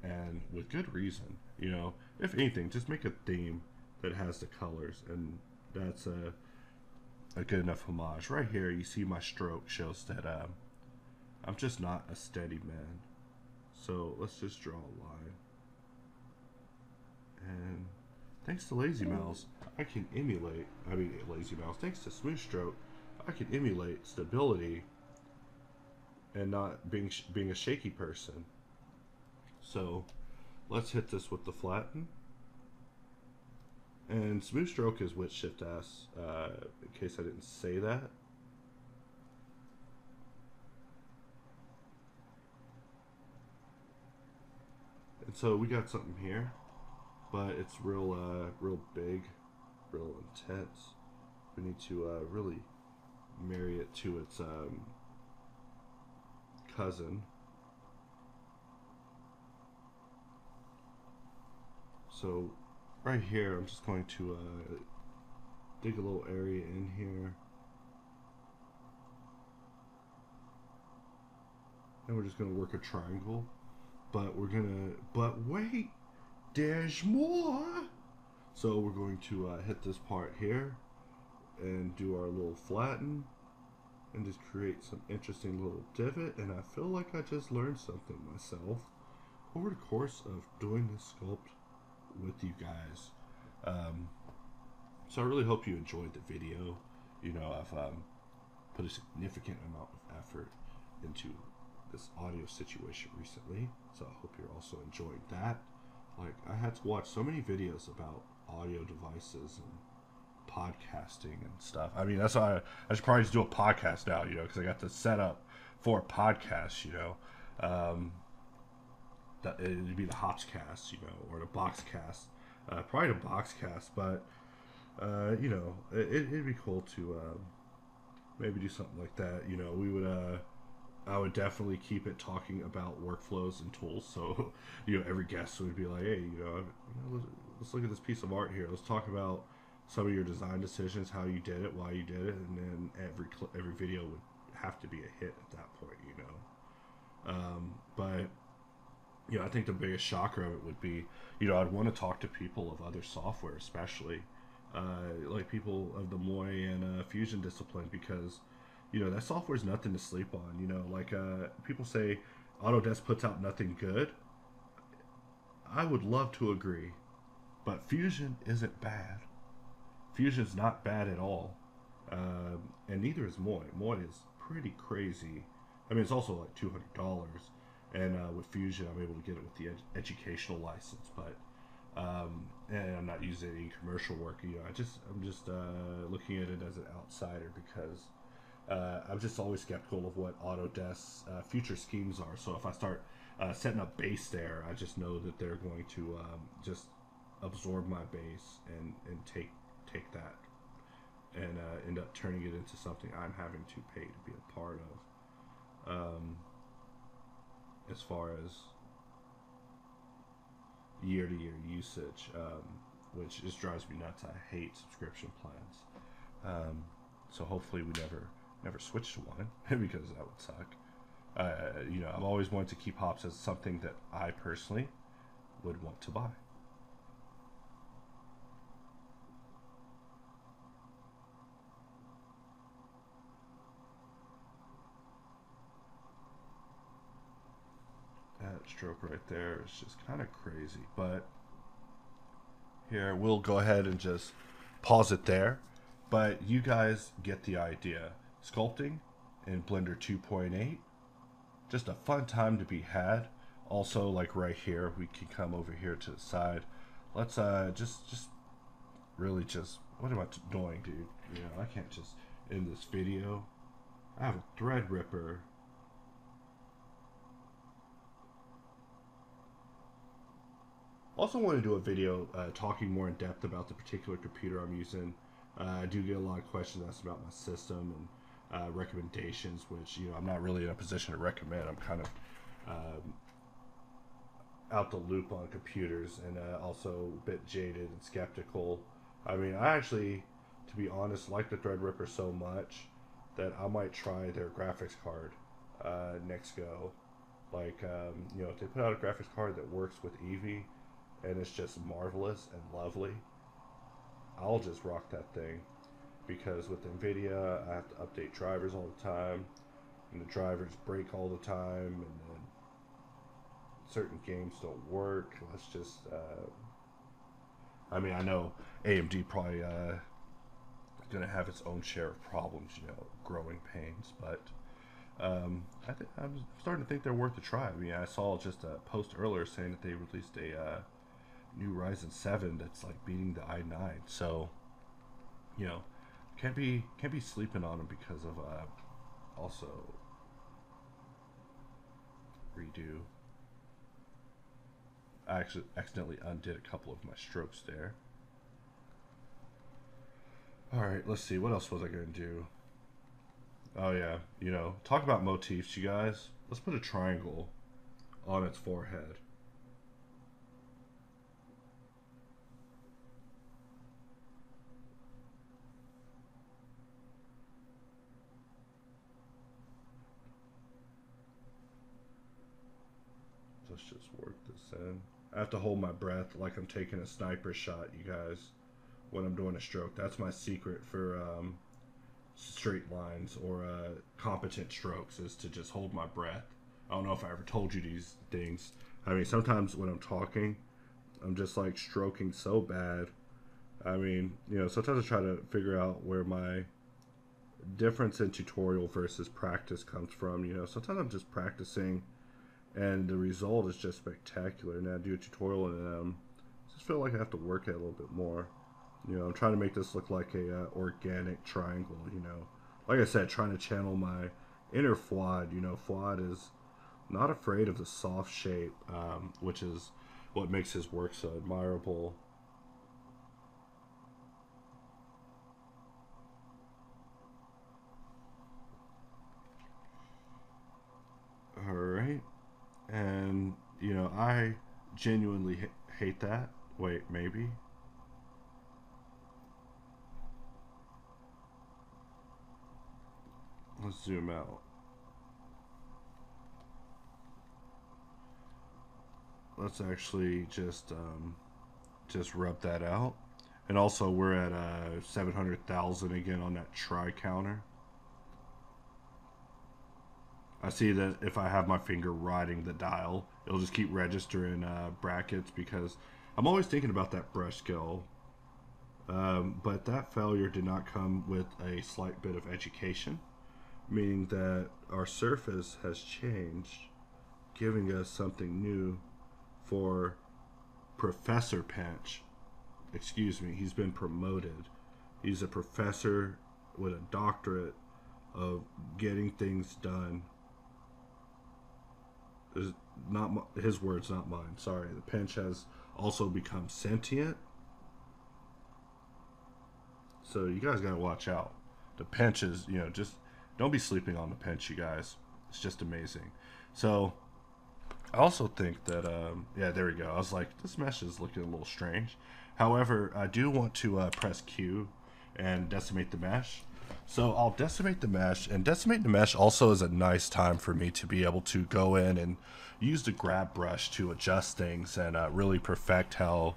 S1: and with good reason. You know, if anything, just make a theme that has the colors, and that's a good enough homage. Right here, you see my stroke shows that I'm just not a steady man. So let's just draw a line. And thanks to Lazy Mouse, I can emulate, Lazy Mouse, thanks to Smooth Stroke, I can emulate stability and not being a shaky person. So let's hit this with the flatten. And Smooth Stroke is with Shift S, in case I didn't say that. And so we got something here, but it's real big, real intense. We need to really marry it to its cousin. So right here, I'm just going to dig a little area in here. And we're just going to work a triangle. But wait, there's more. So we're going to hit this part here and do our little flatten and just create some interesting little divot. And I feel like I just learned something myself over the course of doing this sculpt with you guys. So I really hope you enjoyed the video. You know, I've put a significant amount of effort into this audio situation recently, so I hope you're also enjoying that. Like, I had to watch so many videos about audio devices and podcasting and stuff. I mean, that's why I should probably just do a podcast now, you know, because I got the setup for a podcast, you know. It'd be the Hopscast, you know, or the Boxcast. Probably the Boxcast, but you know, it'd be cool to maybe do something like that. You know, I would definitely keep it talking about workflows and tools. So, you know, every guest would be like, hey, you know, let's look at this piece of art here. Let's talk about some of your design decisions, how you did it, why you did it, and then every video would have to be a hit at that point, you know. But you know, I think the biggest shocker of it would be, you know, I'd want to talk to people of other software, especially like people of the Moy and Fusion discipline, because, you know, that software is nothing to sleep on. You know, like people say Autodesk puts out nothing good. I would love to agree, but Fusion isn't bad. Fusion's not bad at all, and neither is Moy. Moy is pretty crazy. I mean, it's also like $200. And with Fusion, I'm able to get it with the educational license, but and I'm not using it in commercial work. You know, I'm just looking at it as an outsider because I'm just always skeptical of what Autodesk's future schemes are. So if I start setting up base there, I just know that they're going to just absorb my base and take that and end up turning it into something I'm having to pay to be a part of. As far as year-to-year usage, which just drives me nuts. I hate subscription plans. So hopefully we never switch to one because that would suck. You know, I've always wanted to keep hops as something that I personally would want to buy. That stroke right there is just kind of crazy, but here we'll go ahead and just pause it there. But you guys get the idea. Sculpting in Blender 2.8, just a fun time to be had. Also, like right here, we can come over here to the side. Let's just really just, what am I doing, dude? You know, I can't just end this video. I have a thread ripper. Also want to do a video talking more in depth about the particular computer I'm using. I do get a lot of questions asked about my system, recommendations, which I'm not really in a position to recommend. I'm kind of out the loop on computers, and also a bit jaded and skeptical. I mean, I actually, to be honest, like the Threadripper so much that I might try their graphics card next go. Like, if they put out a graphics card that works with Eevee and it's just marvelous and lovely, I'll just rock that thing. Because with NVIDIA, I have to update drivers all the time, and the drivers break all the time, and then certain games don't work. Let's just, I mean, I know AMD probably going to have its own share of problems, growing pains, but I'm starting to think they're worth a try. I mean, I saw just a post earlier saying that they released a new Ryzen 7 that's like beating the i9. So, can't be sleeping on them because of also redo. I actually accidentally undid a couple of my strokes there. Alright, let's see. What else was I going to do? Oh, yeah. Talk about motifs, you guys. Let's put a triangle on its forehead. Let's just work this in. I have to hold my breath like I'm taking a sniper shot, you guys, when I'm doing a stroke. That's my secret for straight lines or competent strokes, is to just hold my breath. I don't know if I ever told you these things. I mean, sometimes when I'm talking, I'm just like stroking so bad. I mean, sometimes I try to figure out where my difference in tutorial versus practice comes from. Sometimes I'm just practicing and the result is just spectacular. And I do a tutorial and I just feel like I have to work it a little bit more. I'm trying to make this look like a organic triangle. Like I said, trying to channel my inner Fuad. Fuad is not afraid of the soft shape, which is what makes his work so admirable. All right. And, I genuinely hate that. Wait, maybe? Let's zoom out. Let's actually just rub that out. And also, we're at 700,000 again on that try counter. I see that if I have my finger riding the dial, it'll just keep registering brackets because I'm always thinking about that brush skill. But that failure did not come with a slight bit of education, meaning that our surface has changed, giving us something new for Professor Pinch. Excuse me, he's been promoted. He's a professor with a doctorate of getting things done. There's not his words, not mine. Sorry. The Pinch has also become sentient. So you guys gotta watch out. The Pinch is, just don't be sleeping on the Pinch, you guys. It's just amazing. So I also think that, yeah, there we go. I was like, this mesh is looking a little strange. However, I do want to press Q and decimate the mesh. So I'll decimate the mesh, and decimate the mesh also is a nice time for me to be able to go in and use the grab brush to adjust things and really perfect how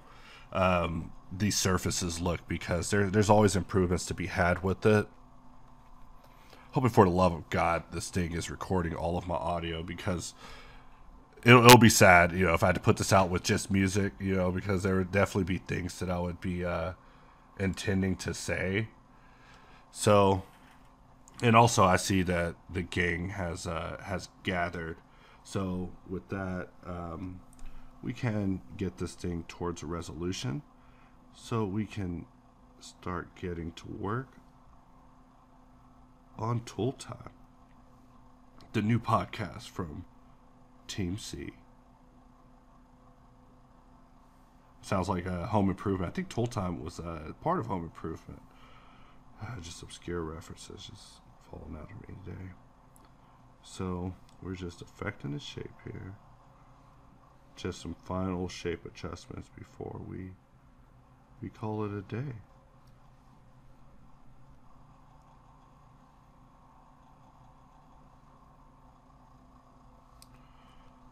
S1: these surfaces look, because there's always improvements to be had with it. Hoping for the love of God this thing is recording all of my audio, because it'll be sad, if I had to put this out with just music, because there would definitely be things that I would be intending to say. So, and also I see that the gang has gathered. So with that, we can get this thing towards a resolution, so we can start getting to work on Tool Time, the new podcast from Team C. Sounds like a Home Improvement. I think Tool Time was part of Home Improvement. Just obscure references just falling out of me today. So we're just affecting the shape here. Just some final shape adjustments before we call it a day.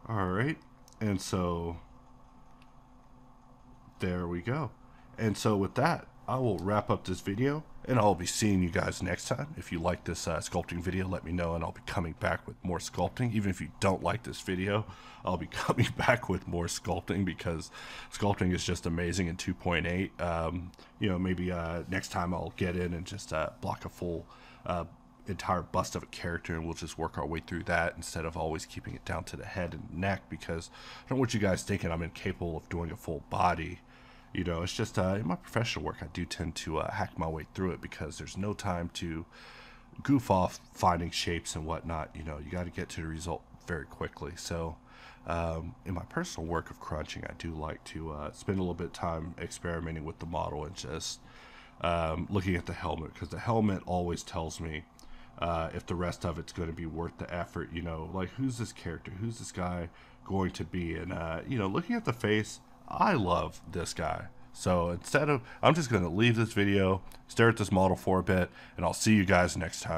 S1: Alright, and so there we go. And so with that, I will wrap up this video, and I'll be seeing you guys next time. If you like this sculpting video, let me know, and I'll be coming back with more sculpting. Even if you don't like this video, I'll be coming back with more sculpting, because sculpting is just amazing in 2.8. You know, maybe next time I'll get in and just block a full entire bust of a character, and we'll just work our way through that instead of always keeping it down to the head and neck, because I don't want you guys thinking I'm incapable of doing a full body. You know, it's just in my professional work, I do tend to hack my way through it, because there's no time to goof off finding shapes and whatnot. You know, you got to get to the result very quickly. So in my personal work of crunching, I do like to spend a little bit of time experimenting with the model and just looking at the helmet, because the helmet always tells me if the rest of it's going to be worth the effort. You know, like, who's this character, who's this guy going to be? And you know, looking at the face, I love this guy. So instead of, I'm just going to leave this video, stare at this model for a bit, and I'll see you guys next time.